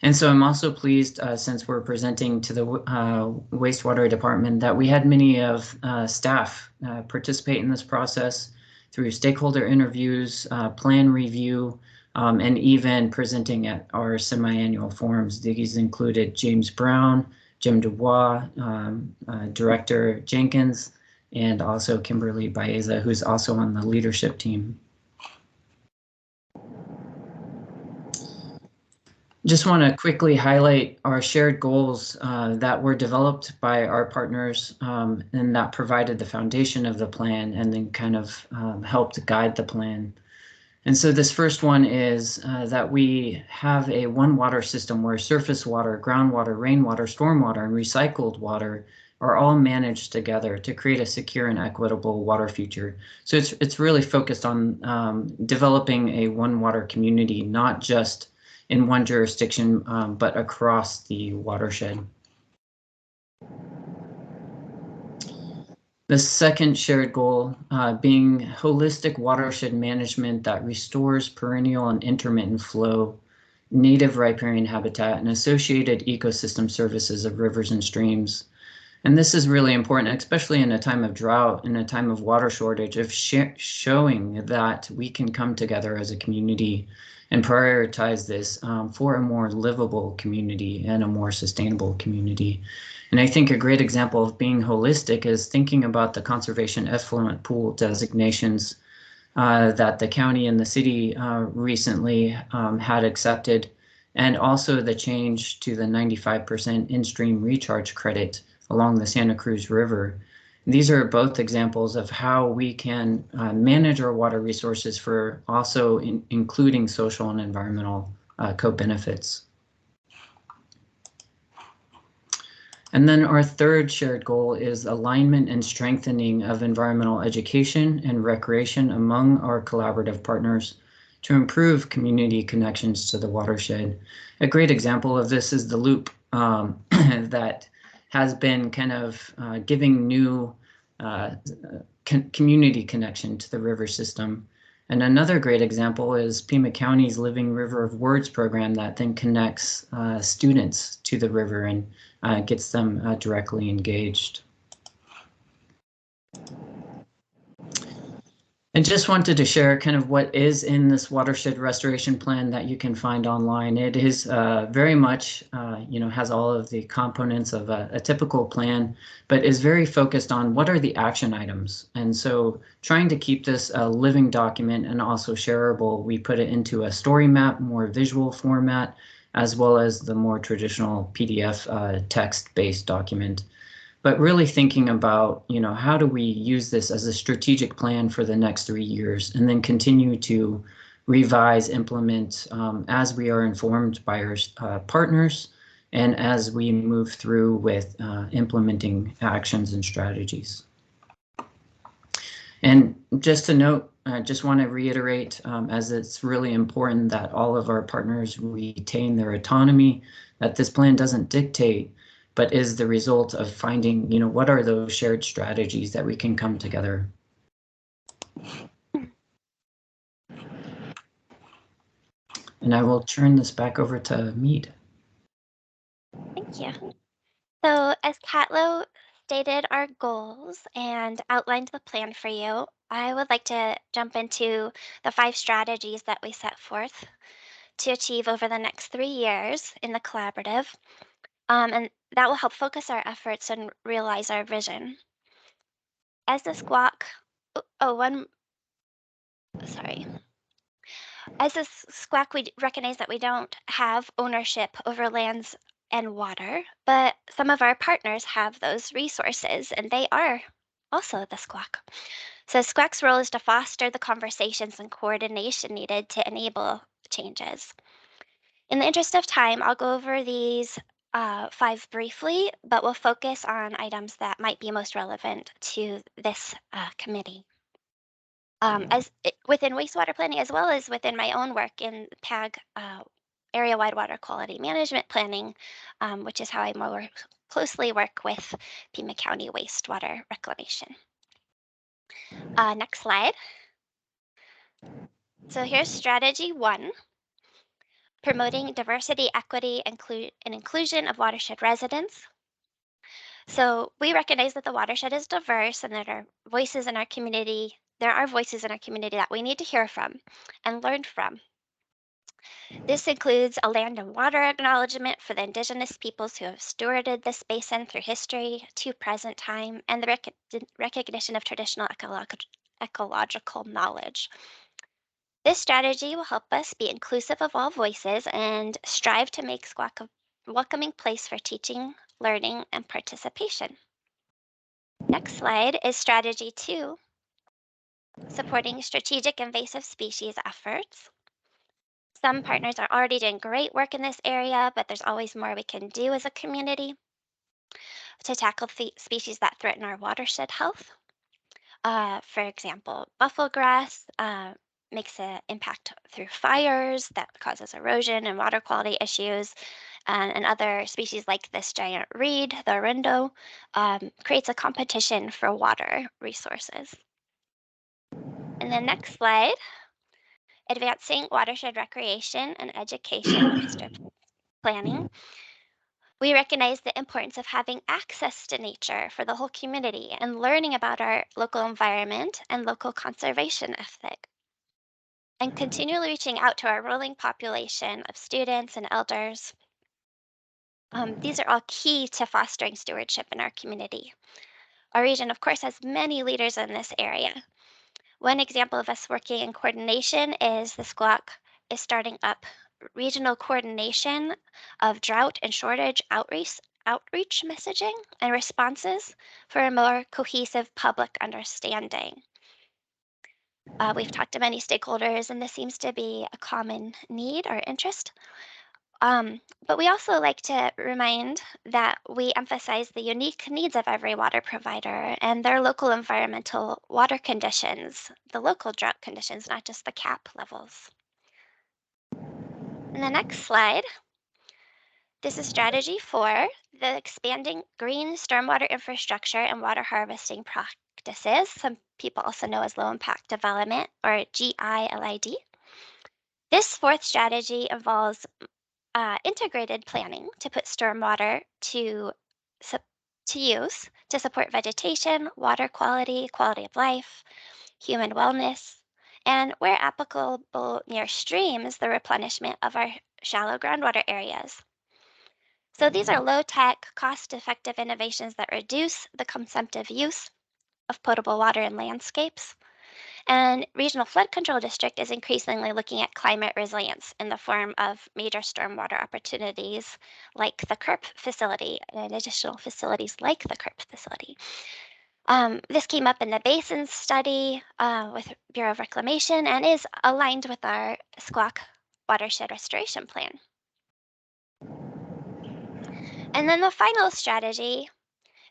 Speaker 11: And so I'm also pleased, since we're presenting to the wastewater department, that we had many of staff participate in this process through stakeholder interviews, plan review, and even presenting at our semi-annual forums. These included James Brown, Jim Dubois, Director Jenkins, and also Kimberly Baeza, who's also on the leadership team. Just want to quickly highlight our shared goals that were developed by our partners, and that provided the foundation of the plan and then kind of helped guide the plan. And so this first one is that we have a one water system where surface water, groundwater, rainwater, stormwater, and recycled water are all managed together to create a secure and equitable water future. So it's really focused on developing a one water community, not just in one jurisdiction, but across the watershed. The second shared goal being holistic watershed management that restores perennial and intermittent flow, native riparian habitat, and associated ecosystem services of rivers and streams. And this is really important, especially in a time of drought, in a time of water shortage, of showing that we can come together as a community and prioritize this for a more livable community and a more sustainable community. And I think a great example of being holistic is thinking about the conservation effluent pool designations that the county and the city recently had accepted, and also the change to the 95% in-stream recharge credit along the Santa Cruz River. These are both examples of how we can manage our water resources for also including social and environmental co-benefits. And then our third shared goal is alignment and strengthening of environmental education and recreation among our collaborative partners to improve community connections to the watershed. A great example of this is the loop that has been kind of giving new community connection to the river system. And another great example is Pima County's Living River of Words program that then connects students to the river and gets them directly engaged. I just wanted to share kind of what is in this watershed restoration plan that you can find online. It is very much, has all of the components of a typical plan, but is very focused on what are the action items. And so trying to keep this a living document and also shareable, we put it into a story map, more visual format, as well as the more traditional PDF text-based document. But really thinking about, how do we use this as a strategic plan for the next 3 years and then continue to revise, implement as we are informed by our partners and as we move through with implementing actions and strategies. And just to note, I just want to reiterate, as it's really important that all of our partners retain their autonomy, that this plan doesn't dictate, but is the result of finding, what are those shared strategies that we can come together. And I will turn this back over to Mead.
Speaker 9: Thank you. So as Catlo stated our goals and outlined the plan for you, I would like to jump into the 5 strategies that we set forth to achieve over the next 3 years in the collaborative. And that will help focus our efforts and realize our vision. As the squawk, As a SQUAC, we recognize that we don't have ownership over lands and water, but some of our partners have those resources, and they are also the SQUAC. So SQUAC's role is to foster the conversations and coordination needed to enable changes. In the interest of time, I'll go over these 5 briefly, but we'll focus on items that might be most relevant to this committee. Within wastewater planning, as well as within my own work in PAG area-wide water quality management planning, which is how I more closely work with Pima County Wastewater Reclamation. Next slide. So here's strategy 1, promoting diversity, equity, and inclusion of watershed residents. So we recognize that the watershed is diverse and that there are voices in our community that we need to hear from and learn from. This includes a land and water acknowledgement for the indigenous peoples who have stewarded this basin through history to present time, and the recognition of traditional ecological knowledge. This strategy will help us be inclusive of all voices and strive to make SQUAC a welcoming place for teaching, learning, and participation. Next slide is strategy 2, supporting strategic invasive species efforts. Some partners are already doing great work in this area, but there's always more we can do as a community to tackle species that threaten our watershed health. For example, bufflegrass makes an impact through fires that causes erosion and water quality issues. And other species like this giant reed, the orindo, creates a competition for water resources. And the next slide, advancing watershed recreation and education and master planning. We recognize the importance of having access to nature for the whole community and learning about our local environment and local conservation ethic. And continually reaching out to our rolling population of students and elders. These are all key to fostering stewardship in our community. Our region, of course, has many leaders in this area. One example of us working in coordination is the SQUAC is starting up regional coordination of drought and shortage outreach messaging and responses for a more cohesive public understanding. We've talked to many stakeholders, and this seems to be a common need or interest. But we also like to remind that we emphasize the unique needs of every water provider and their local environmental water conditions, the local drought conditions, not just the CAP levels. In the next slide, This is strategy 4, the expanding green stormwater infrastructure and water harvesting practices. Some people also know as low impact development, or GILID. This 4th strategy involves integrated planning to put stormwater to use to support vegetation, water quality, quality of life, human wellness, and where applicable near streams, the replenishment of our shallow groundwater areas. So these are low-tech, cost-effective innovations that reduce the consumptive use of potable water in landscapes. And Regional Flood Control District is increasingly looking at climate resilience in the form of major stormwater opportunities like the KERP facility and additional facilities like the KERP facility. This came up in the Basins study with Bureau of Reclamation and is aligned with our Squawk Watershed Restoration Plan. And then the final strategy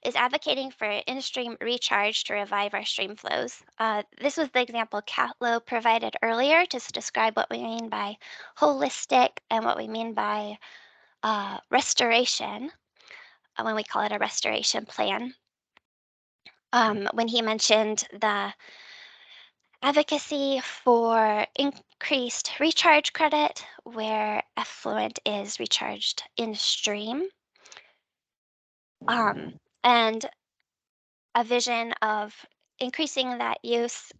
Speaker 9: is advocating for in-stream recharge to revive our stream flows. This was the example Catlow provided earlier to describe what we mean by holistic and what we mean by restoration when we call it a restoration plan. When he mentioned the advocacy for increased recharge credit where effluent is recharged in stream, and a vision of increasing that use.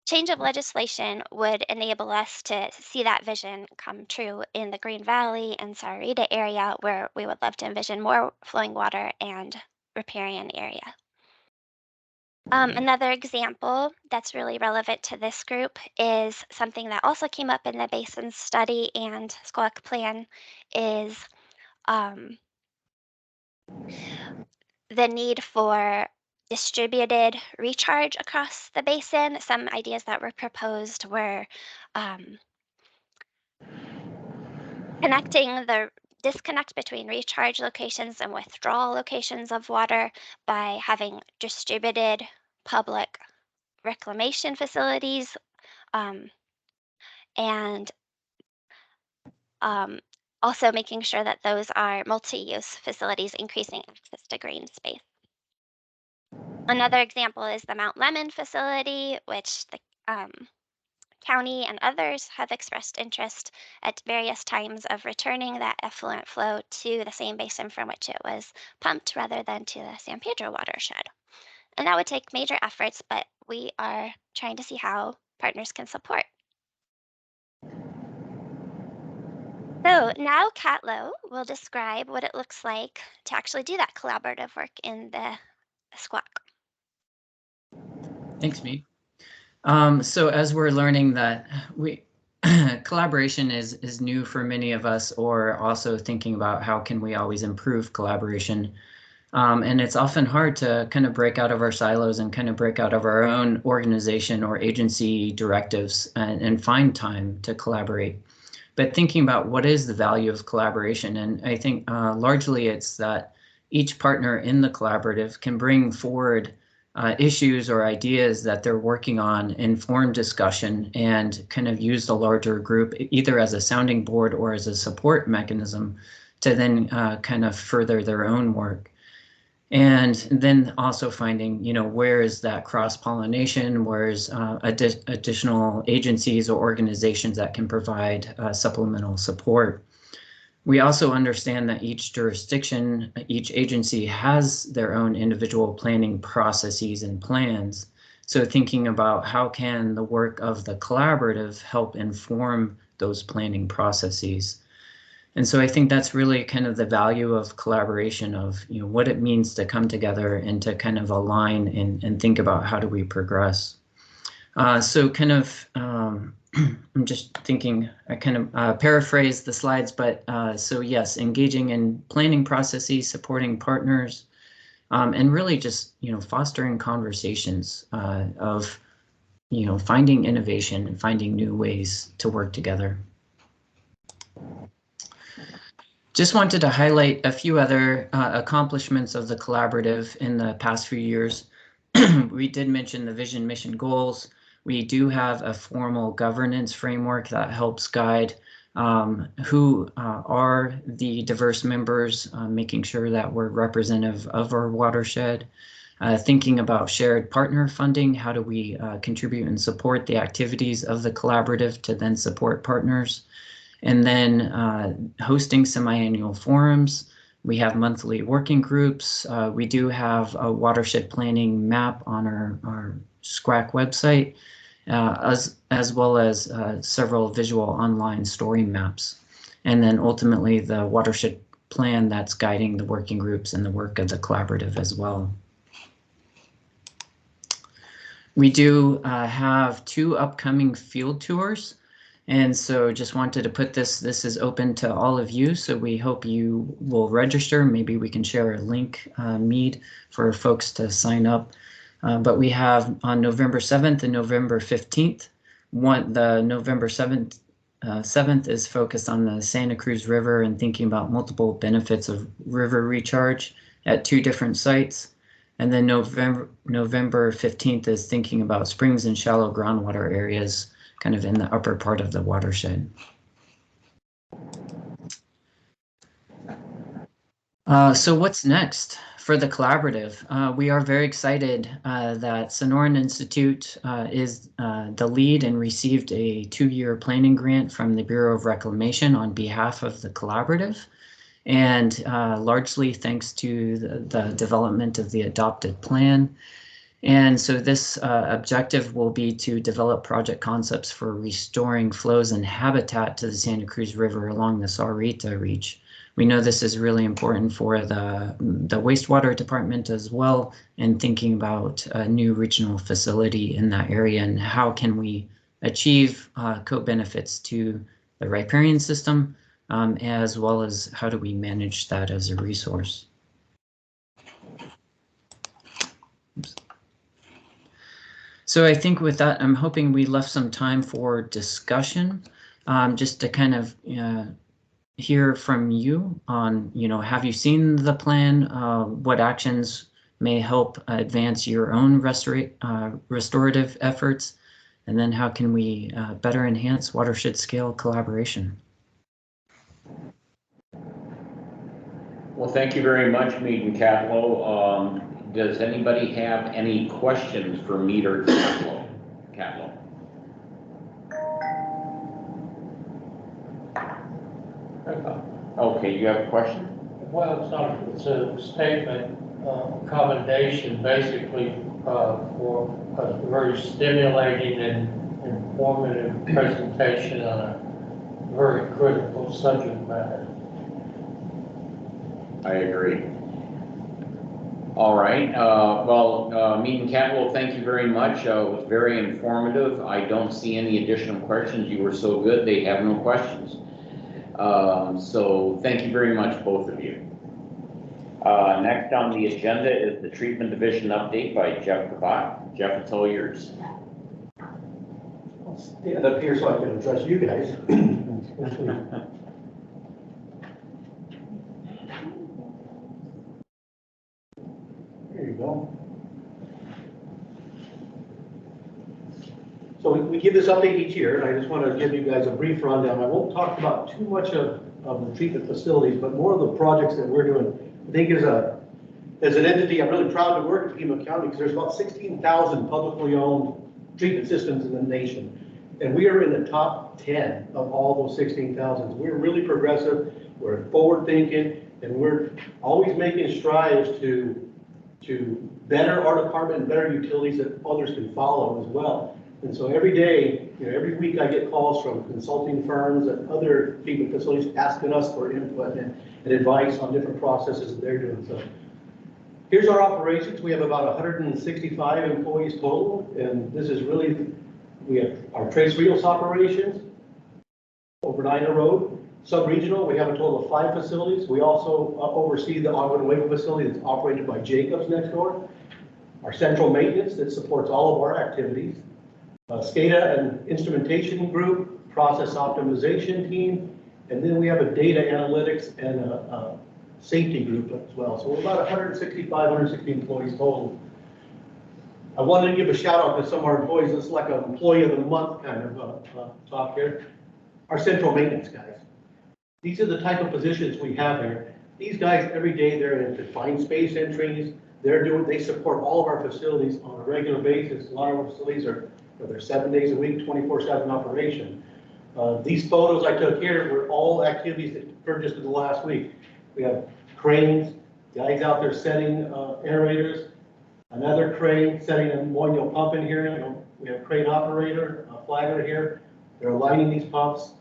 Speaker 9: Change of legislation would enable us to see that vision come true in the Green Valley and Sahuarita area, where we would love to envision more flowing water and riparian area. Another example that's really relevant to this group is something that also came up in the Basins study and Squawk Plan is the need for distributed recharge across the basin. Some ideas that were proposed were connecting the disconnect between recharge locations and withdrawal locations of water by having distributed public reclamation facilities and also making sure that those are multi-use facilities, increasing access to green space. Another example is the Mount Lemon facility, which the county and others have expressed interest at various times of returning that effluent flow to the same basin from which it was pumped rather than to the San Pedro watershed. And that would take major efforts, but we are trying to see how partners can support. So now Catlow will describe what it looks like to actually do that collaborative work in the Squawk.
Speaker 11: Thanks, Mead. So as we're learning that collaboration is new for many of us, or also thinking about how can we always improve collaboration. And it's often hard to kind of break out of our silos and kind of break out of our own organization or agency directives and find time to collaborate. But thinking about what is the value of collaboration, and I think largely it's that each partner in the collaborative can bring forward issues or ideas that they're working on, inform discussion, and kind of use the larger group either as a sounding board or as a support mechanism to then kind of further their own work. And then also finding, where is that cross-pollination, where's additional agencies or organizations that can provide supplemental support. We also understand that each jurisdiction, each agency has their own individual planning processes and plans. So thinking about how can the work of the collaborative help inform those planning processes. And so I think that's really kind of the value of collaboration, of what it means to come together and to kind of align and think about how do we progress. So kind of, I'm just thinking, I kind of paraphrase the slides, but so yes, engaging in planning processes, supporting partners, and really just, fostering conversations of, finding innovation and finding new ways to work together. Just wanted to highlight a few other accomplishments of the collaborative in the past few years. We did mention the vision, mission, goals. We do have a formal governance framework that helps guide who are the diverse members, making sure that we're representative of our watershed, thinking about shared partner funding, how do we contribute and support the activities of the collaborative to then support partners, and then hosting semi-annual forums. We have monthly working groups. We do have a watershed planning map on our SCRAC website, as well as several visual online story maps. And then ultimately the watershed plan that's guiding the working groups and the work of the collaborative as well. We do have 2 upcoming field tours. And so just wanted to put this is open to all of you. So we hope you will register. Maybe we can share a link, Mead, for folks to sign up. But we have on November 7th and November 15th. The November 7th is focused on the Santa Cruz River and thinking about multiple benefits of river recharge at 2 different sites. And then November 15th is thinking about springs and shallow groundwater areas kind of in the upper part of the watershed. So what's next for the collaborative? We are very excited that Sonoran Institute is the lead and received a 2-year planning grant from the Bureau of Reclamation on behalf of the collaborative. And largely thanks to the development of the adopted plan. And so this objective will be to develop project concepts for restoring flows and habitat to the Santa Cruz River along the Sahuarita Reach. We know this is really important for the wastewater department as well, and thinking about a new regional facility in that area and how can we achieve co-benefits to the riparian system, as well as how do we manage that as a resource. Oops. So I think with that, I'm hoping we left some time for discussion, just to kind of hear from you on, have you seen the plan? What actions may help advance your own restorative efforts? And then how can we better enhance watershed scale collaboration?
Speaker 2: Well, thank you very much, Mead and Catlow. Does anybody have any questions for Mead or Catlow? Okay, you have a question?
Speaker 6: Well, it's a statement, commendation, basically, for a very stimulating and informative presentation on a very critical subject matter.
Speaker 2: I agree. All right. Mead and Catlow, thank you very much. It was very informative. I don't see any additional questions. You were so good, they have no questions. So thank you very much, both of you. Next on the agenda is the treatment division update by Jeff Kabak. Jeff, it's all yours.
Speaker 12: I'll stand up here so I can address you guys. There you go. So we give this update each year, and I just want to give you guys a brief rundown. I won't talk about too much of the treatment facilities, but more of the projects that we're doing. I think as an entity, I'm really proud to work at Pima County because there's about 16,000 publicly owned treatment systems in the nation. And we are in the top 10 of all those 16,000. We're really progressive, we're forward thinking, and we're always making strides to better our department and better utilities that others can follow as well. And so every day, every week I get calls from consulting firms and other treatment facilities asking us for input and advice on different processes that they're doing. So here's our operations. We have about 165 employees total, and this is really, we have our Trace Rios operations over Nina Road. Sub-regional, we have a total of 5 facilities. We also oversee the Agua Nueva facility that's operated by Jacobs next door. Our central maintenance that supports all of our activities. SCADA and instrumentation group, process optimization team, and then we have a data analytics and a safety group as well. So we're about 160 employees total. I wanted to give a shout out to some of our employees. It's like an employee of the month kind of talk here. our central maintenance guys. These are the type of positions we have here. These guys, every day, they're in defined space entries. They support all of our facilities on a regular basis. A lot of our facilities they're 7 days a week, 24/7 operation. These photos I took here were all activities that occurred just in the last week. We have cranes, guys out there setting aerators, another crane setting a ammonia pump in here. You know, we have a crane operator, a flagger here. They're aligning these pumps.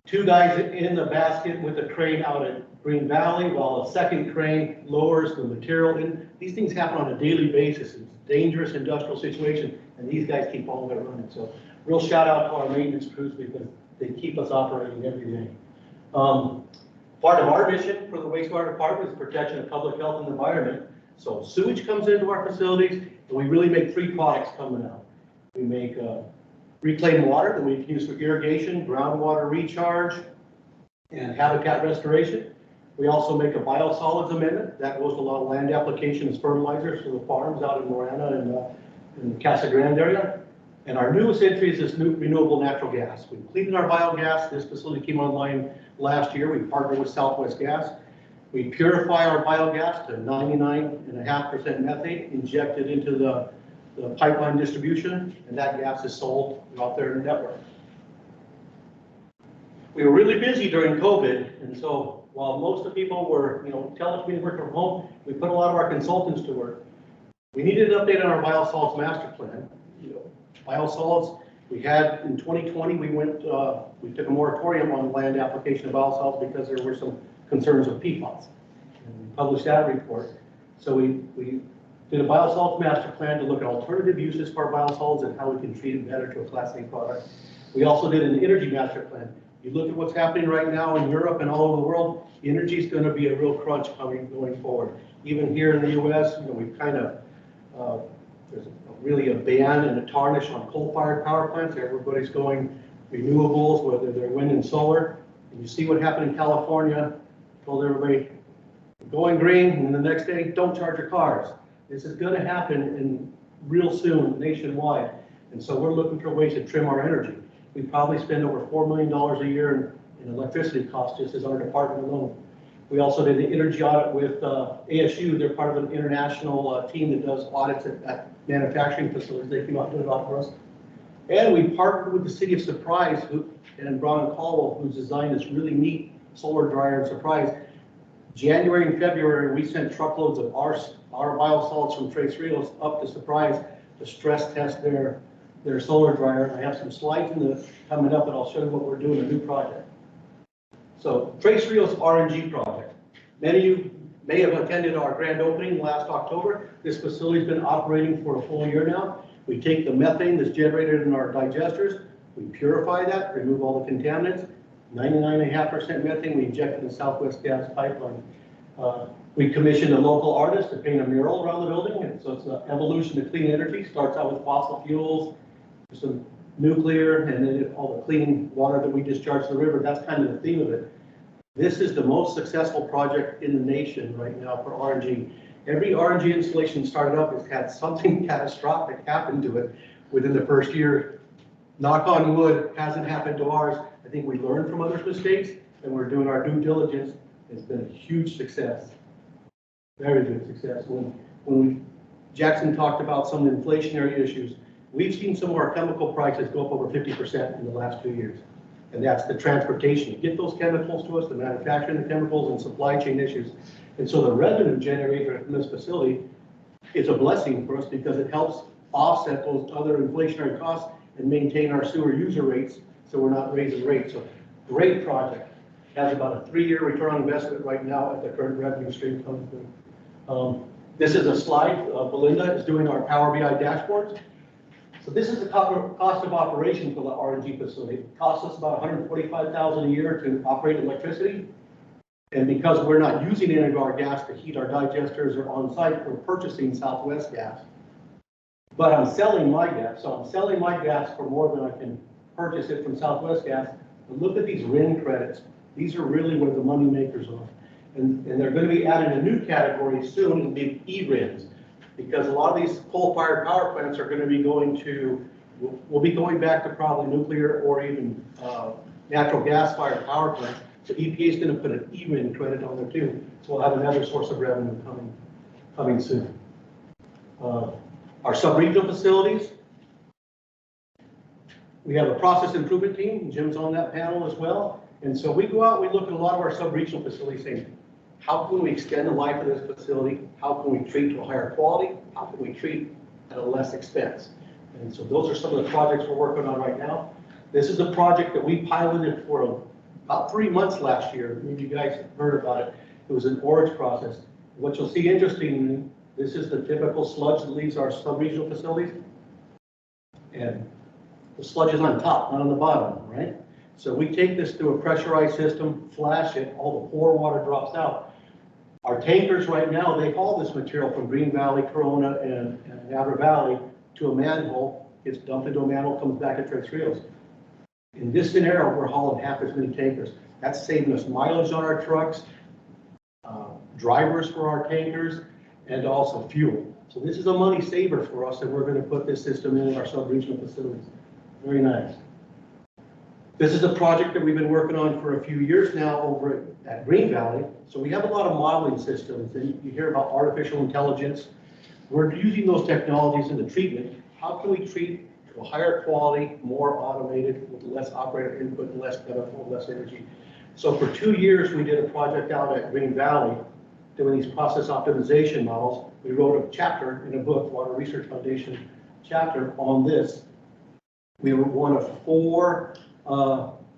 Speaker 12: 2 guys in the basket with a crane out at Green Valley, while a second crane lowers the material in. These things happen on a daily basis. It's a dangerous industrial situation, and these guys keep all of it running. So real shout out to our maintenance crews because they keep us operating every day. Part of our mission for the wastewater department is protection of public health and environment. So sewage comes into our facilities, and we really make 3 products coming out. We make reclaimed water that we can use for irrigation, groundwater recharge, and habitat restoration. We also make a biosolids amendment that goes to a lot of land application as fertilizers for the farms out in Morana and in the Casa Grande area. And our newest entry is this new renewable natural gas. We completed our biogas. This facility came online last year. We partnered with Southwest Gas. We purify our biogas to 99.5% methane, injected into the pipeline distribution, and that gas is sold out there in the network. We were really busy during COVID, and so while most of the people were, telecommuting working from home, we put a lot of our consultants to work. We needed an update on our biosolids master plan. Biosolids, we had in 2020, we took a moratorium on land application of biosolids because there were some concerns with PFAS. And we published that report. So we did a biosolids master plan to look at alternative uses for our biosolids and how we can treat it better to a Class A product. We also did an energy master plan. You look at what's happening right now in Europe and all over the world, energy is going to be a real crunch going forward. Even here in the U.S., we've kind of, there's really a ban and a tarnish on coal-fired power plants. Everybody's going renewables, whether they're wind and solar. And you see what happened in California. Told everybody, going green, and the next day, don't charge your cars. This is going to happen real soon nationwide. And so we're looking for ways to trim our energy. We probably spend over $4 million a year in electricity costs just as our department alone. We also did an energy audit with ASU. They're part of an international team that does audits at manufacturing facilities. They came out and did it all for us. And we partnered with the city of Surprise and Brown and Caldwell, who's designed this really neat solar dryer in Surprise. January and February, we sent truckloads of our biosolids from Tres Rios up to Surprise to stress test their solar dryer. I have some slides coming up, and I'll show you what we're doing, a new project. So Tres Rios RNG project. Many of you may have attended our grand opening last October. This facility's been operating for a full year now. We take the methane that's generated in our digesters, we purify that, remove all the contaminants, 99.5% methane, we inject it in the Southwest Gas pipeline. We commissioned a local artist to paint a mural around the building, and so it's an evolution to clean energy. Starts out with fossil fuels, some nuclear, and then all the clean water that we discharge to the river. That's kind of the theme of it. This is the most successful project in the nation right now for RNG. Every RNG installation started up has had something catastrophic happen to it within the first year. Knock on wood, hasn't happened to ours. I think we learned from others' mistakes, and we're doing our due diligence. It's been a huge success, very good success. When Jackson talked about some of the inflationary issues, we've seen some of our chemical prices go up over 50% in the last 2 years. And that's the transportation. You get those chemicals to us, the manufacturing of chemicals and supply chain issues. And so the revenue generated from this facility is a blessing for us because it helps offset those other inflationary costs and maintain our sewer user rates so we're not raising rates. So great project. Has about a 3-year return on investment right now at the current revenue stream coming through. This is a slide. Belinda is doing our Power BI dashboards. So this is the cost of operation for the RNG facility. It costs us about $145,000 a year to operate electricity. And because we're not using any of our gas to heat our digesters or on site, we're purchasing Southwest gas. But I'm selling my gas. So I'm selling my gas for more than I can purchase it from Southwest gas. But look at these RIN credits. These are really where the money makers are. And they're going to be adding a new category soon, it'll be E-RINs. Because a lot of these coal-fired power plants are going to be going to We'll be going back to probably nuclear or even natural gas-fired power plants. So EPA is going to put an E-RIN credit on there too. So we'll have another source of revenue coming soon. Our sub-regional facilities, we have a process improvement team. Jim's on that panel as well. And so we go out, we look at a lot of our sub-regional facilities saying, how can we extend the life of this facility? How can we treat to a higher quality? How can we treat at a less expense? And so those are some of the projects we're working on right now. This is a project that we piloted for about 3 months last year. Maybe you guys have heard about it. It was an ORAGE process. What you'll see interestingly, this is the typical sludge that leaves our sub-regional facilities. And the sludge is on top, not on the bottom, right? So we take this through a pressurized system, flash it, all the pore water drops out. Our tankers right now, they haul this material from Green Valley, Corona, and Navajo Valley to a manhole. It's dumped into a manhole, comes back at Tres Rios. In this scenario, we're hauling half as many tankers. That's saving us mileage on our trucks, drivers for our tankers, and also fuel. So this is a money saver for us, and we're going to put this system in our sub-regional facilities. Very nice. This is a project that we've been working on for a few years now over at Green Valley. So we have a lot of modeling systems, and you hear about artificial intelligence. We're using those technologies in the treatment. How can we treat to a higher quality, more automated, with less operator input, less chemical, less energy? So for 2 years, we did a project out at Green Valley doing these process optimization models. We wrote a chapter in a book, Water Research Foundation chapter on this. We were one of 4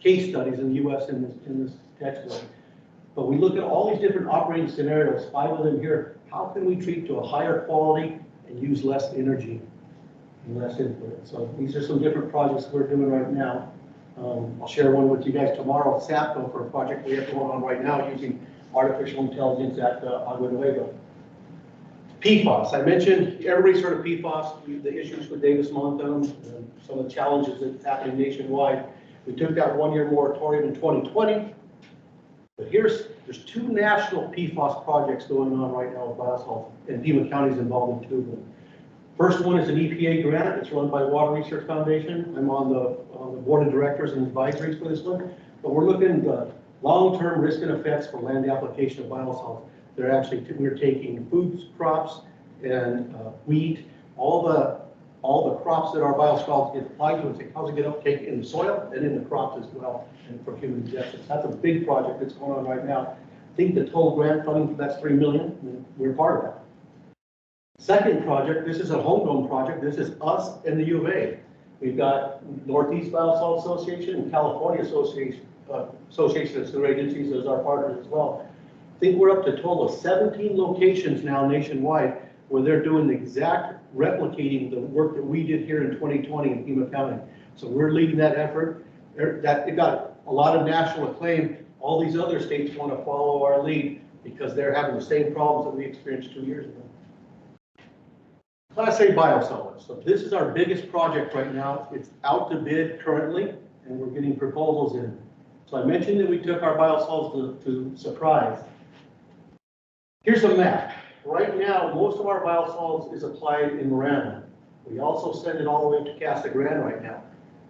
Speaker 12: case studies in the U.S. in this textbook. But we look at all these different operating scenarios, 5 of them here. How can we treat to a higher quality and use less energy and less input? So these are some different projects we're doing right now. I'll share one with you guys tomorrow at SAPCO for a project we have going on right now using artificial intelligence at Agua Nueva. PFAS, I mentioned, everybody's heard of PFAS, the issues with Davis Montano, and some of the challenges that's happening nationwide. We took that 1-year moratorium in 2020, but there's 2 national PFAS projects going on right now with biosalt, and Pima County is involved in 2 of them. First one is an EPA grant. It's run by Water Research Foundation. I'm on the board of directors and advisories for this one, but we're looking at the long-term risk and effects for land application of biosalt. They're actually, we're taking food crops and wheat, all the crops that our biosalts get applied to, and say, how's it get uptake in the soil and in the crops as well, and for human ingestion. That's a big project that's going on right now. I think the total grant funding for that's $3 million, and we're part of that. Second project, this is a homegrown project. This is us and the U of A. We've got Northeast Biosalt Association and California Association of Sewer Agencies as our partners as well. I think we're up to a total of 17 locations now nationwide where they're doing the exact replicating the work that we did here in 2020 in Pima County. So we're leading that effort. It got a lot of national acclaim. All these other states want to follow our lead because they're having the same problems that we experienced 2 years ago. Class A biosolids. So this is our biggest project right now. It's out to bid currently, and we're getting proposals in. So I mentioned that we took our biosolids to Surprise. Here's a map. Right now, most of our biosolids is applied in Miranda. We also send it all the way to Casa Grande right now.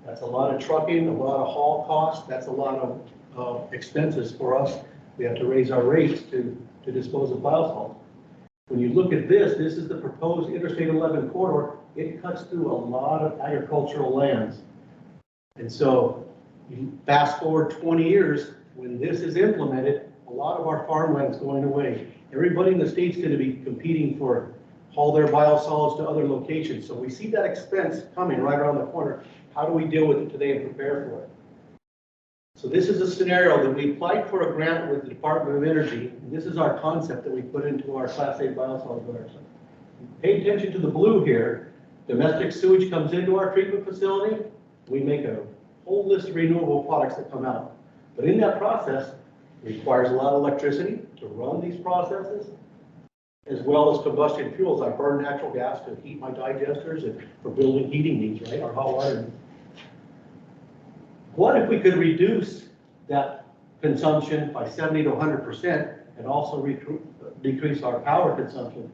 Speaker 12: That's a lot of trucking, a lot of haul costs. That's a lot of expenses for us. We have to raise our rates to dispose of biosolids. When you look at this is the proposed Interstate 11 corridor. It cuts through a lot of agricultural lands. And so you fast forward 20 years, when this is implemented, a lot of our farmland is going away. Everybody in the state's going to be competing for haul their biosolids to other locations. So we see that expense coming right around the corner. How do we deal with it today and prepare for it? So this is a scenario that we applied for a grant with the Department of Energy. And this is our concept that we put into our Class A biosolids letters. Pay attention to the blue here. Domestic sewage comes into our treatment facility. We make a whole list of renewable products that come out. But in that process, it requires a lot of electricity to run these processes, as well as combustion fuels. I burn natural gas to heat my digesters and for building heating needs, right? Our hot water needs. What if we could reduce that consumption by 70 to 100% and also decrease our power consumption?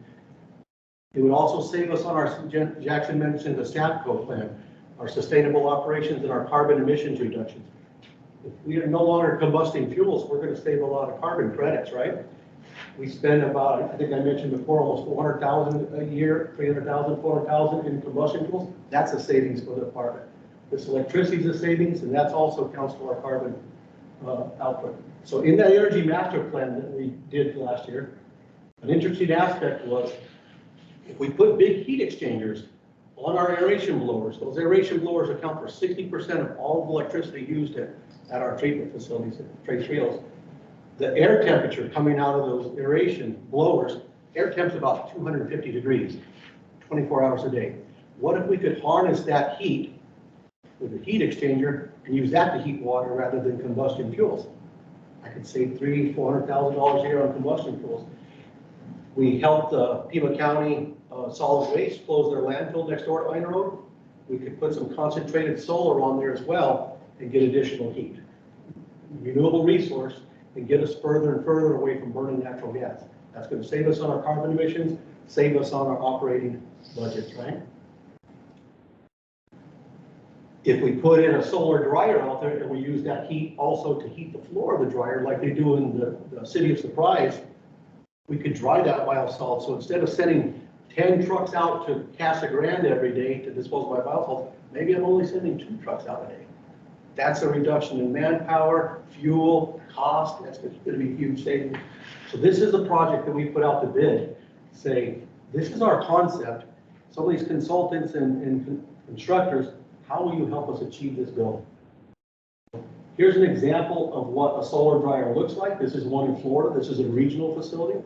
Speaker 12: It would also save us on our, Jackson mentioned the SAPCO plan. our sustainable operations, and our carbon emissions reductions. If we are no longer combusting fuels, we're gonna save a lot of carbon credits, right? We spend about, I think I mentioned before, almost 400,000 a year, 300,000, 400,000 in combustion fuels. That's a savings for the department. This electricity is a savings, and that's also counts to our carbon output. So in that energy master plan that we did last year, an interesting aspect was if we put big heat exchangers on our aeration blowers, those aeration blowers account for 60% of all the electricity used at our treatment facilities at Trace Fields. The air temperature coming out of those aeration blowers, air temp's about 250 degrees, 24 hours a day. What if we could harness that heat with a heat exchanger and use that to heat water rather than combustion fuels? I could save $300,000-$400,000 a year on combustion fuels. We helped Pima County Solid Waste close their landfill next door to Line Road. We could put some concentrated solar on there as well and get additional heat. Renewable resource and get us further and further away from burning natural gas. That's going to save us on our carbon emissions, save us on our operating budgets, right? If we put in a solar dryer out there and we use that heat also to heat the floor of the dryer like they do in the city of Surprise, we could dry that biosolids. So instead of sending 10 trucks out to Casa Grande every day to dispose of my biosolids, maybe I'm only sending 2 trucks out a day. That's a reduction in manpower, fuel, cost. That's going to be a huge savings. So this is a project that we put out to bid, say, this is our concept. Some of these consultants and constructors, how will you help us achieve this goal? Here's an example of what a solar dryer looks like. This is one in Florida. This is a regional facility.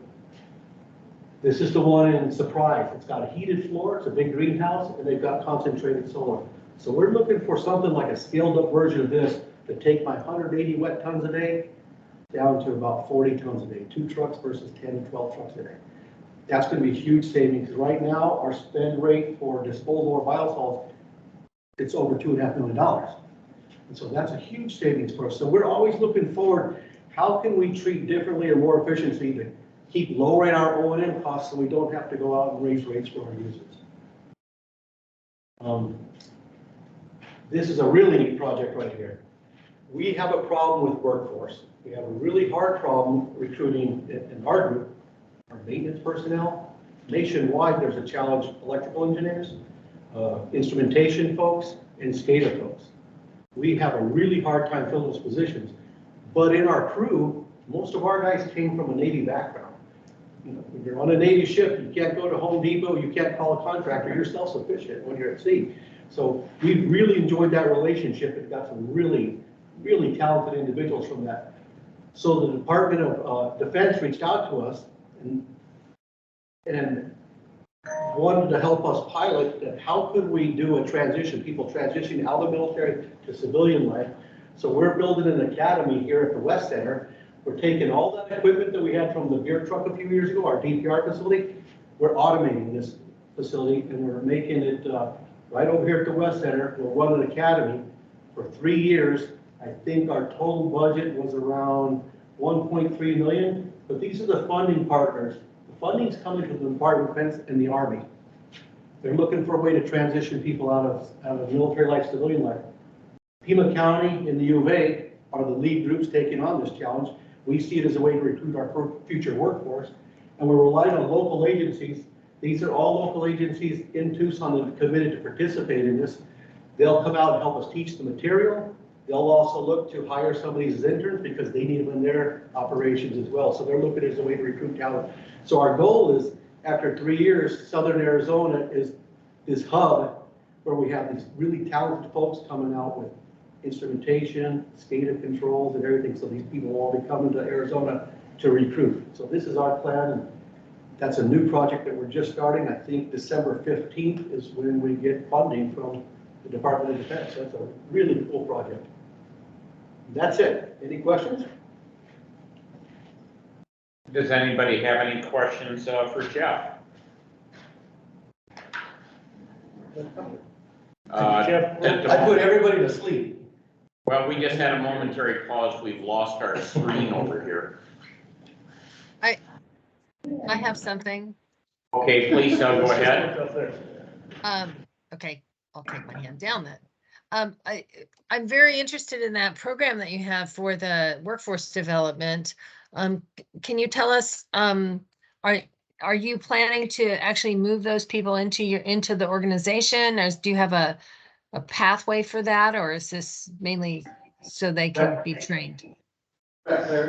Speaker 12: This is the one in Surprise. It's got a heated floor. It's a big greenhouse, and they've got concentrated solar. So we're looking for something like a scaled up version of this to take my 180 wet tons a day down to about 40 tons a day, 2 trucks versus 10 to 12 trucks a day. That's going to be a huge savings. Right now, our spend rate for disposal of biosolids, it's over $2.5 million. And so that's a huge savings for us. So we're always looking forward, how can we treat differently or more efficiently to keep lowering our O&M costs so we don't have to go out and raise rates for our users. This is a really neat project right here. We have a problem with workforce. We have a really hard problem recruiting in our group, our maintenance personnel. Nationwide, there's a challenge, electrical engineers, instrumentation folks, and SCADA folks. We have a really hard time filling those positions. But in our crew, most of our guys came from a Navy background. You know, when you're on a Navy ship, you can't go to Home Depot, you can't call a contractor, you're self-sufficient when you're at sea. So we've really enjoyed that relationship and got some really, really talented individuals from that. So the Department of Defense reached out to us and wanted to help us pilot that how could we do a transition, people transitioning out of the military to civilian life. So we're building an academy here at the West Center. We're taking all that equipment that we had from the beer truck a few years ago, our DPR facility. We're automating this facility and we're making it right over here at the West Center. We'll run an academy for 3 years. I think our total budget was around 1.3 million, but these are the funding partners. The funding's coming from the Department of Defense and the Army. They're looking for a way to transition people out of military life, civilian life. Pima County and the U of A are the lead groups taking on this challenge. We see it as a way to recruit our future workforce, and we're relying on local agencies. These are all local agencies in Tucson that have committed to participate in this. They'll come out and help us teach the material. They'll also look to hire some of these as interns because they need them in their operations as well. So they're looking as a way to recruit talent. So our goal is, after 3 years, Southern Arizona is this hub where we have these really talented folks coming out with instrumentation, SCADA controls, and everything. So these people will all be coming to Arizona to recruit. So this is our plan. And that's a new project that we're just starting. I think December 15th is when we get funding from the Department of Defense. That's a really cool project. That's it. Any questions?
Speaker 2: Does anybody have any questions for Jeff?
Speaker 1: Jeff,
Speaker 12: I put everybody to sleep.
Speaker 2: Well, we just had a momentary pause. We've lost our screen over here.
Speaker 10: I have something.
Speaker 2: Okay, please go ahead.
Speaker 10: Okay. I'll take my hand down then. I'm very interested in that program that you have for the workforce development. Can you tell us, are you planning to actually move those people into the organization? Or do you have a pathway for that, or is this mainly so they can be trained?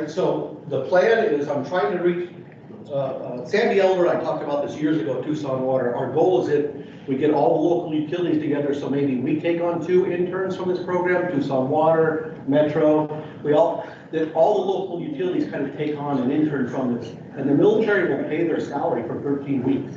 Speaker 12: So the plan is, I'm trying to reach, Sandy Elver, I talked about this years ago, Tucson Water. Our goal is that we get all the local utilities together, so maybe we take on 2 interns from this program, Tucson Water, Metro. That all the local utilities kind of take on an intern from this. And the military will pay their salary for 13 weeks.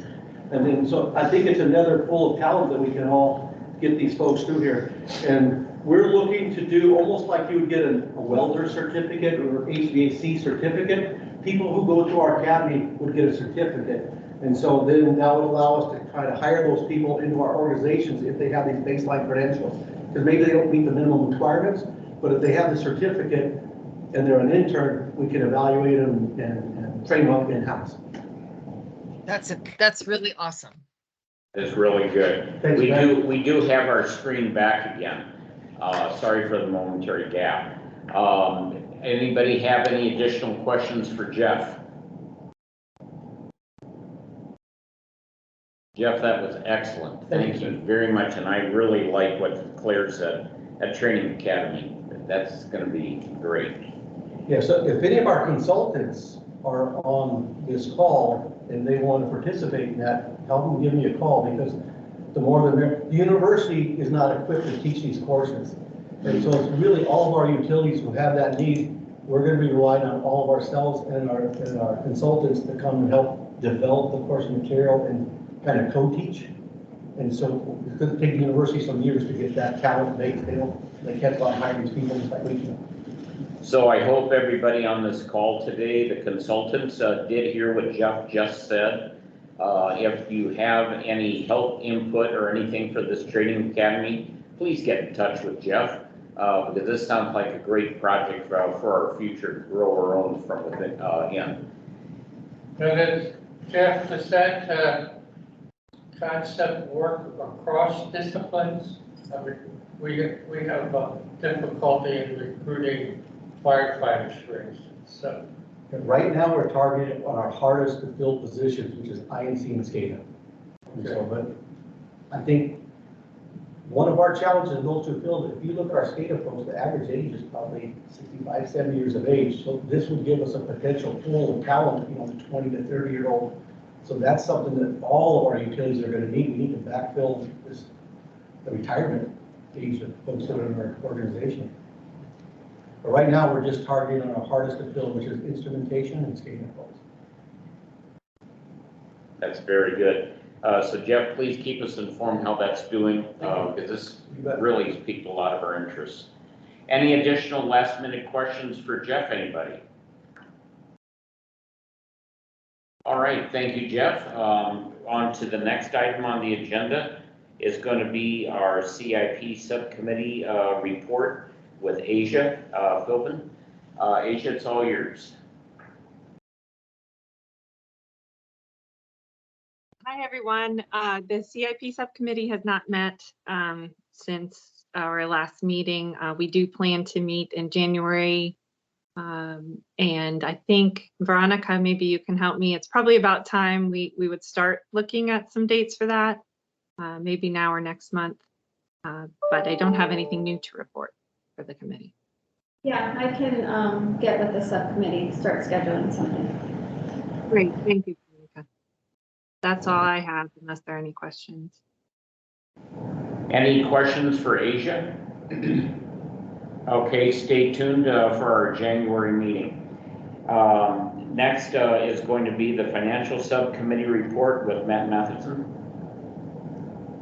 Speaker 12: And then, so I think it's another pool of talent that we can all get these folks through here. And we're looking to do almost like you would get a welder certificate or HVAC certificate. People who go to our academy would get a certificate. And so then that would allow us to try to hire those people into our organizations if they have these baseline credentials. Because maybe they don't meet the minimum requirements, but if they have the certificate and they're an intern, we can evaluate them and train them up in-house.
Speaker 10: That's really awesome.
Speaker 2: That's really good.
Speaker 12: Thanks,
Speaker 2: We do have our screen back again. Sorry for the momentary gap. Anybody have any additional questions for Jeff? Jeff, that was excellent. Thank you very much. And I really like what Claire said at Training Academy. That's going to be great.
Speaker 12: Yeah, so if any of our consultants are on this call and they want to participate in that, help them give me a call, because the more the university is not equipped to teach these courses. And so it's really all of our utilities who have that need. We're going to be relying on all of ourselves and our consultants to come and help develop the course material and kind of co-teach. And so it's going to take the university some years to get that talent base. They kept on hiring these people just like we can.
Speaker 2: So I hope everybody on this call today, the consultants, did hear what Jeff just said. If you have any help, input, or anything for this training academy, please get in touch with Jeff, because this sounds like a great project for our future to grow our own from within him.
Speaker 6: And then, Jeff, does that concept work across disciplines? I mean, we have difficulty in recruiting firefighters, for instance. So
Speaker 12: Right now, we're targeted on our hardest to fill positions, which is INC and SCADA. And so, but I think one of our challenges in those 2 fields, if you look at our SCADA folks, the average age is probably 65, 70 years of age. So this would give us a potential pool of talent, 20 to 30-year-old. So that's something that all of our utilities are going to need. We need to backfill the retirement age of folks that are in our organization. But right now, we're just targeting on our hardest to fill, which is instrumentation and SCADA folks.
Speaker 2: That's very good. So Jeff, please keep us informed how that's doing, because this really has piqued a lot of our interest. Any additional last minute questions for Jeff, anybody? All right, thank you, Jeff. On to the next item on the agenda is going to be our CIP subcommittee report with Asia Philbin. Asia, it's all yours.
Speaker 13: Hi, everyone. The CIP subcommittee has not met since our last meeting. We do plan to meet in January. And I think, Veronica, maybe you can help me. It's probably about time we would start looking at some dates for that, maybe now or next month. But I don't have anything new to report for the committee.
Speaker 3: Yeah, I can get with the subcommittee, start scheduling something.
Speaker 13: Great, thank you, Veronica. That's all I have, unless there are any questions.
Speaker 2: Any questions for Asia? Okay, stay tuned for our January meeting. Next is going to be the financial subcommittee report with Matt Matheson.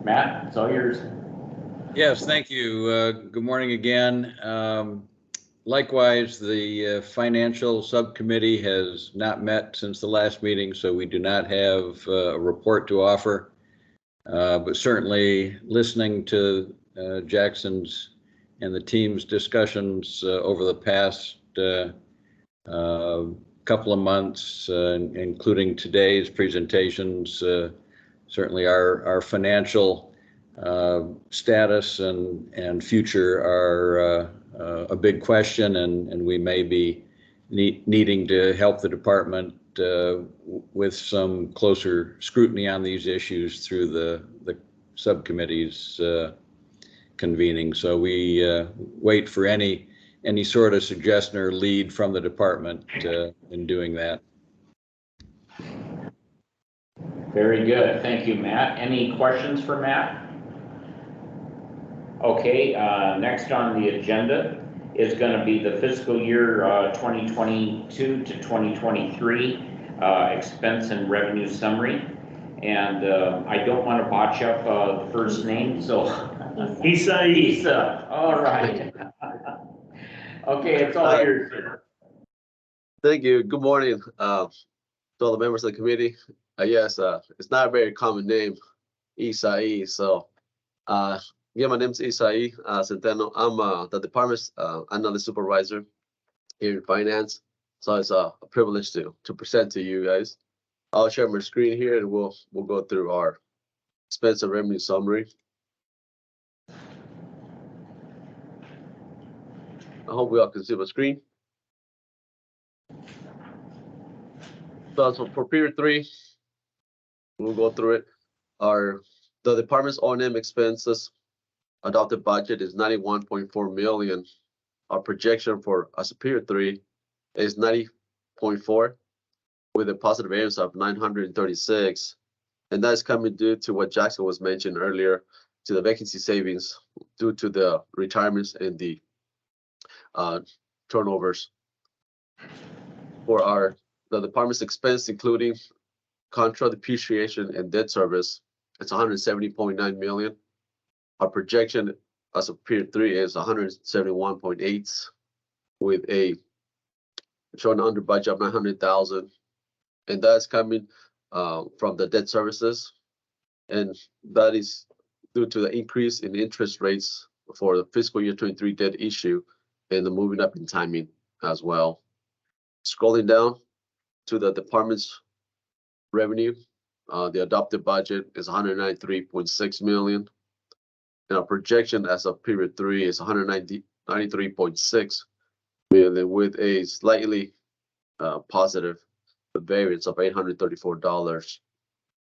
Speaker 2: Matt, it's all yours.
Speaker 4: Yes, thank you. Good morning again. Likewise, the financial subcommittee has not met since the last meeting, so we do not have a report to offer. But certainly listening to Jackson's and the team's discussions over the past couple of months, including today's presentations, certainly our financial status and future are a big question, and we may be needing to help the department with some closer scrutiny on these issues through the subcommittees convening. So we wait for any sort of suggestion or lead from the department in doing that.
Speaker 2: Very good. Thank you, Matt. Any questions for Matt? Okay, next on the agenda is going to be the fiscal year 2022 to 2023 expense and revenue summary. And I don't want to botch up the first name, so Isa. All right. Okay, it's all yours, sir.
Speaker 14: Thank you. Good morning to all the members of the committee. Yes, it's not a very common name, Isai. So, yeah, my name is Isai Centeno. I'm the department's analyst supervisor here in finance. So it's a privilege to present to you guys. I'll share my screen here and we'll go through our expense and revenue summary. I hope we all can see my screen. So for period 3, we'll go through it. The department's O&M expenses adopted budget is 91.4 million. Our projection for as a period 3 is 90.4 with a positive variance of 936. And that's coming due to what Jackson was mentioned earlier, to the vacancy savings due to the retirements and the turnovers. For the department's expense, including contract depreciation and debt service, it's 170.9 million. Our projection as of period 3 is 171.8 with a showing under budget of 900,000. And that's coming from the debt services. And that is due to the increase in interest rates for the fiscal year 23 debt issue and the moving up in timing as well. Scrolling down to the department's revenue, the adopted budget is 193.6 million. And our projection as of period 3 is 193.6 million with a slightly positive variance of $834.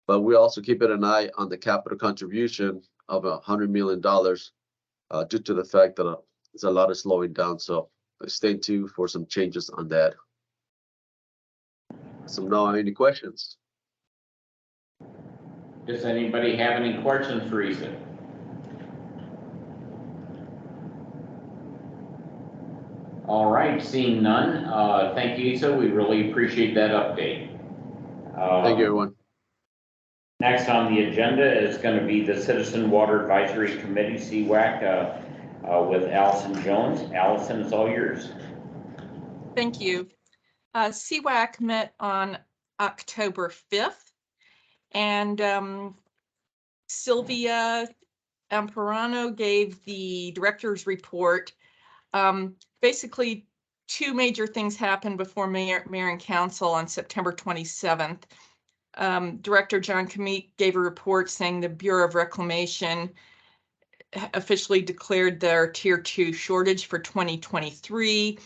Speaker 14: But we're also keeping an eye on the capital contribution of $100 million due to the fact that there's a lot of slowing down. So stay tuned for some changes on that. So now, any questions?
Speaker 2: Does anybody have any questions for Isa? All right, seeing none, thank you, Isa. We really appreciate that update.
Speaker 14: Thank you, everyone.
Speaker 2: Next on the agenda is going to be the Citizen Water Advisory Committee, CWAC, with Allison Jones. Allison, it's all yours.
Speaker 5: Thank you. CWAC met on October 5th, and Sylvia Amperano gave the director's report. Basically, 2 major things happened before Mayor and Council on September 27th. Director John Kamik gave a report saying the Bureau of Reclamation officially declared their Tier 2 shortage for 2023,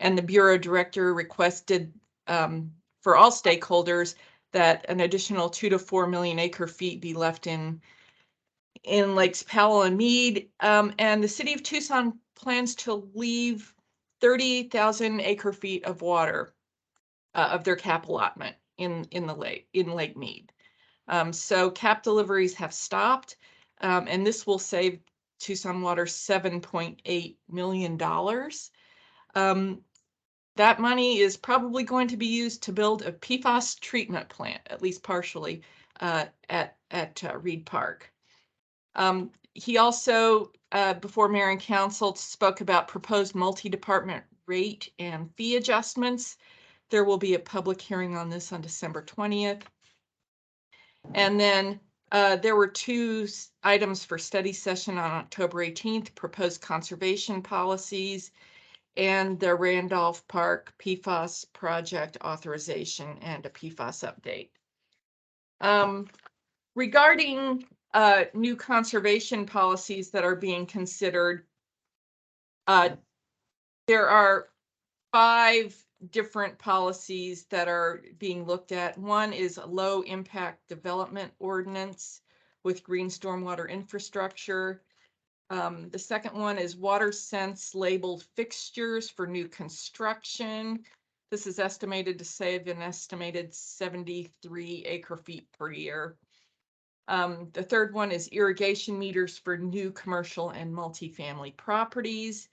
Speaker 5: and the Bureau Director requested for all stakeholders that an additional 2 to 4 million acre feet be left in Lakes Powell and Mead, and the City of Tucson plans to leave 30,000 acre feet of water of their cap allotment in Lake Mead. So cap deliveries have stopped, and this will save Tucson Water $7.8 million. That money is probably going to be used to build a PFAS treatment plant, at least partially, at Reed Park. He also, before Mayor and Council, spoke about proposed multi-department rate and fee adjustments. There will be a public hearing on this on December 20th. And then there were 2 items for study session on October 18th, proposed conservation policies and the Randolph Park PFAS project authorization and a PFAS update. regarding new conservation policies that are being considered, there are 5 different policies that are being looked at. One is a low impact development ordinance with green stormwater infrastructure. The second one is water sense labeled fixtures for new construction. This is estimated to save an estimated 73 acre-feet per year. The third one is irrigation meters for new commercial and multifamily properties.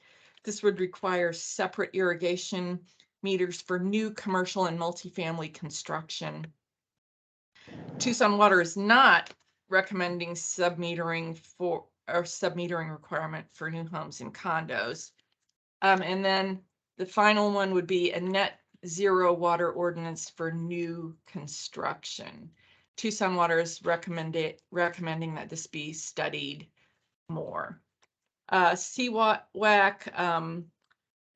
Speaker 5: This would require separate irrigation meters for new commercial and multifamily construction. Tucson Water is not recommending submetering requirement for new homes and condos. And then the final one would be a net zero water ordinance for new construction. Tucson Water is recommending that this be studied more. CWAC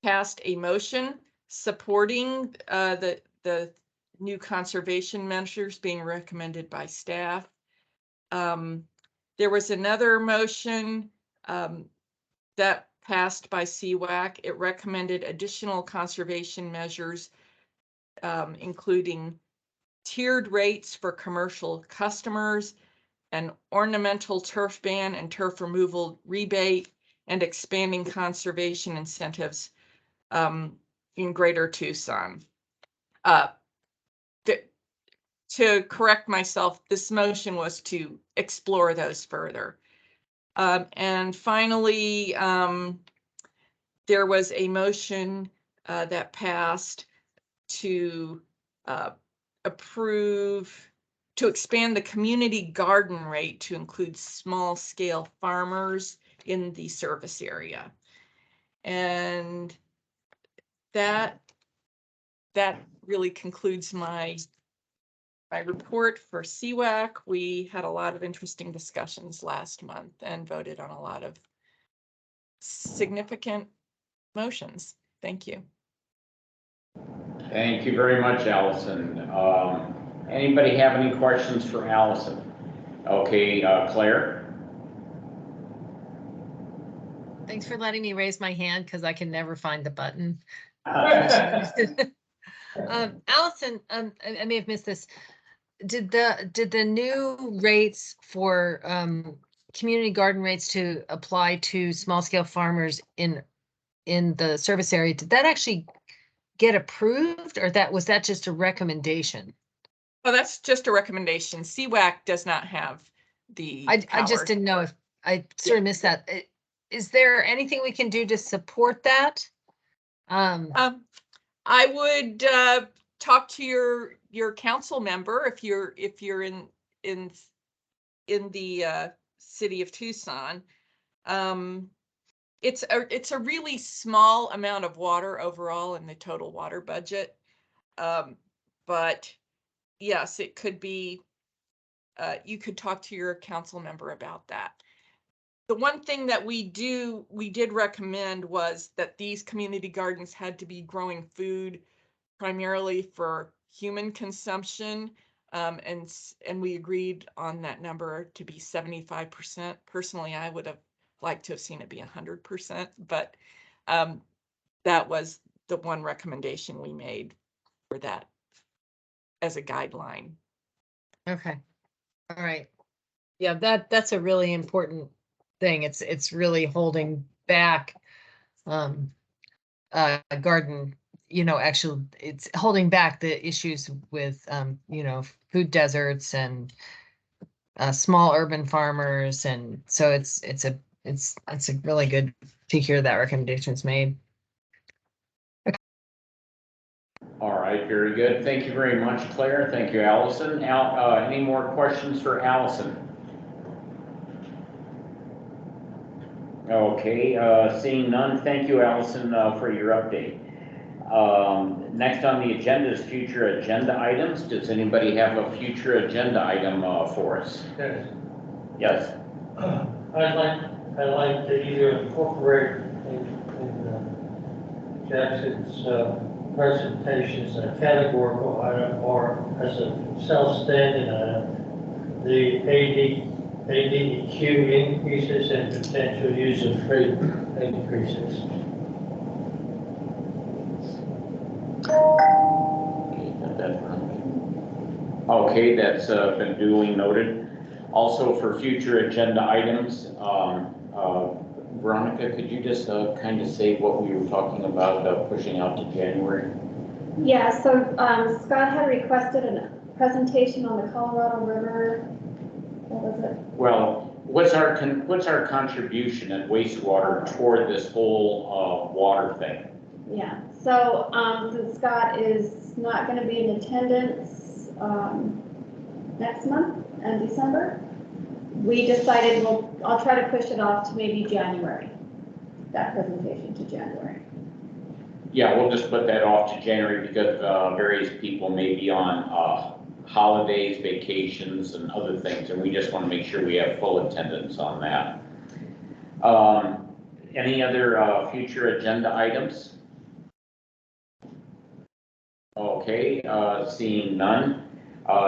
Speaker 5: passed a motion supporting the new conservation measures being recommended by staff. There was another motion that passed by CWAC. It recommended additional conservation measures, including tiered rates for commercial customers, an ornamental turf ban and turf removal rebate, and expanding conservation incentives in Greater Tucson. To correct myself, this motion was to explore those further. And finally, there was a motion that passed to approve, to expand the community garden rate to include small scale farmers in the service area. And that really concludes my report for CWAC. We had a lot of interesting discussions last month and voted on a lot of significant motions. Thank you.
Speaker 2: Thank you very much, Allison. Anybody have any questions for Allison? Okay, Claire?
Speaker 10: Thanks for letting me raise my hand because I can never find the button. Allison, I may have missed this. Did the new rates for community garden rates to apply to small scale farmers in the service area, did that actually get approved, or was that just a recommendation?
Speaker 5: Oh, that's just a recommendation. CWAC does not have the
Speaker 10: I just didn't know if I sort of missed that. Is there anything we can do to support that?
Speaker 5: I would talk to your council member if you're in the city of Tucson. It's a really small amount of water overall in the total water budget, but yes, it could be. You could talk to your council member about that. The one thing that we did recommend was that these community gardens had to be growing food primarily for human consumption, and we agreed on that number to be 75%. Personally, I would have liked to have seen it be 100%, but that was the one recommendation we made for that as a guideline.
Speaker 10: Okay. All right. Yeah, that's a really important thing. It's really holding back garden, actually it's holding back the issues with food deserts and small urban farmers, and so it's a really good to hear that recommendation's made.
Speaker 2: All right, very good. Thank you very much, Claire. Thank you, Allison. Any more questions for Allison? Okay, seeing none, thank you, Allison, for your update. Next on the agenda is future agenda items. Does anybody have a future agenda item for us?
Speaker 6: Yes.
Speaker 2: Yes.
Speaker 6: I'd like to either incorporate in Jackson's presentations a categorical item or as a self-standing item, the ADQ increases and potential use of freight increases.
Speaker 2: Okay, that's been duly noted. Also, for future agenda items, Veronica, could you just kind of say what we were talking about pushing out to January?
Speaker 3: Yeah, so Scott had requested a presentation on the Colorado River. What was it?
Speaker 2: Well, what's our contribution at wastewater toward this whole water thing?
Speaker 3: Yeah, so since Scott is not going to be in attendance next month in December, we decided I'll try to push it off to maybe January, that presentation to January.
Speaker 2: Yeah, we'll just put that off to January because various people may be on holidays, vacations, and other things, and we just want to make sure we have full attendance on that. Any other future agenda items? Okay, seeing none,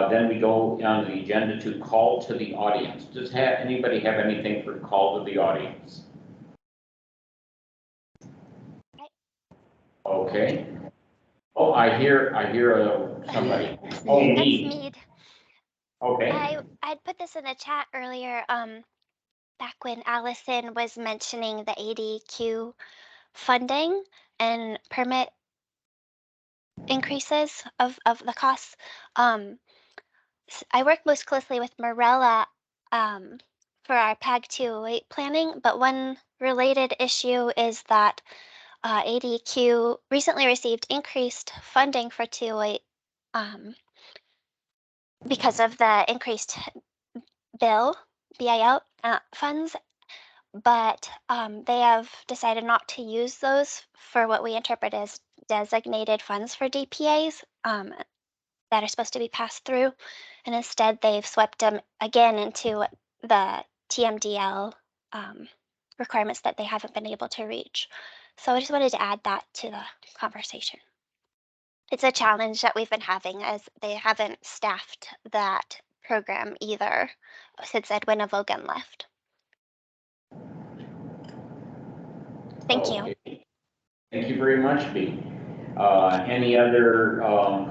Speaker 2: then we go on the agenda to call to the audience. Does anybody have anything for call to the audience? Okay. Oh, I hear somebody. Oh,
Speaker 9: That's
Speaker 2: me.
Speaker 9: Mead.
Speaker 2: Okay.
Speaker 9: I'd put this in the chat earlier, back when Allison was mentioning the ADQ funding and permit increases of the costs. I work most closely with Morella for our PAG 208 planning, but one related issue is that ADQ recently received increased funding for 208 because of the increased BIL funds, but they have decided not to use those for what we interpret as designated funds for DPAs that are supposed to be passed through, and instead they've swept them again into the TMDL requirements that they haven't been able to reach. So I just wanted to add that to the conversation. It's a challenge that we've been having as they haven't staffed that program either since Edwina Vogan left. Thank you.
Speaker 2: Okay. Thank you very much, B. Any other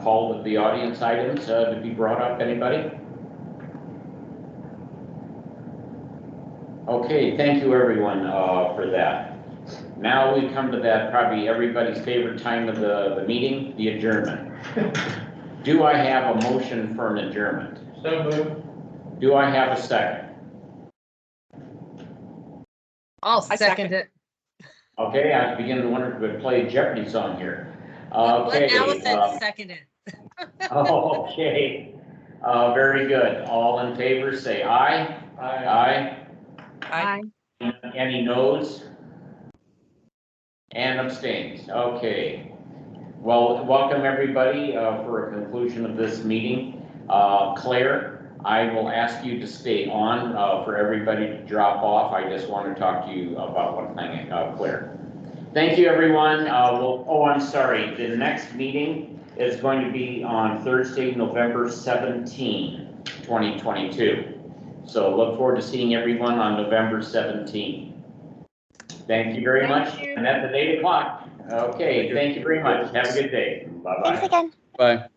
Speaker 2: call to the audience items to be brought up? Anybody? Okay, thank you everyone for that. Now we come to that probably everybody's favorite time of the meeting, the adjournment. Do I have a motion for an adjournment?
Speaker 6: So moved.
Speaker 2: Do I have a second?
Speaker 10: I'll
Speaker 5: I second.
Speaker 10: second it.
Speaker 2: Okay, I begin to wonder if we could play a Jeopardy song here.
Speaker 10: Let
Speaker 2: Okay.
Speaker 10: Allison second it.
Speaker 2: Okay. Very good. All in favor, say aye. Aye.
Speaker 5: Aye.
Speaker 2: Any noes? And abstains. Okay. Well, welcome everybody for a conclusion of this meeting. Claire, I will ask you to stay on for everybody to drop off. I just want to talk to you about one thing, Claire. Thank you, everyone. I'm sorry. The next meeting is going to be on Thursday, November 17, 2022. So look forward to seeing everyone on November 17. Thank you very much. And that's at 8 o'clock. Okay, thank you very much. Have a good day. Bye-bye.
Speaker 9: Thanks again.
Speaker 4: Bye.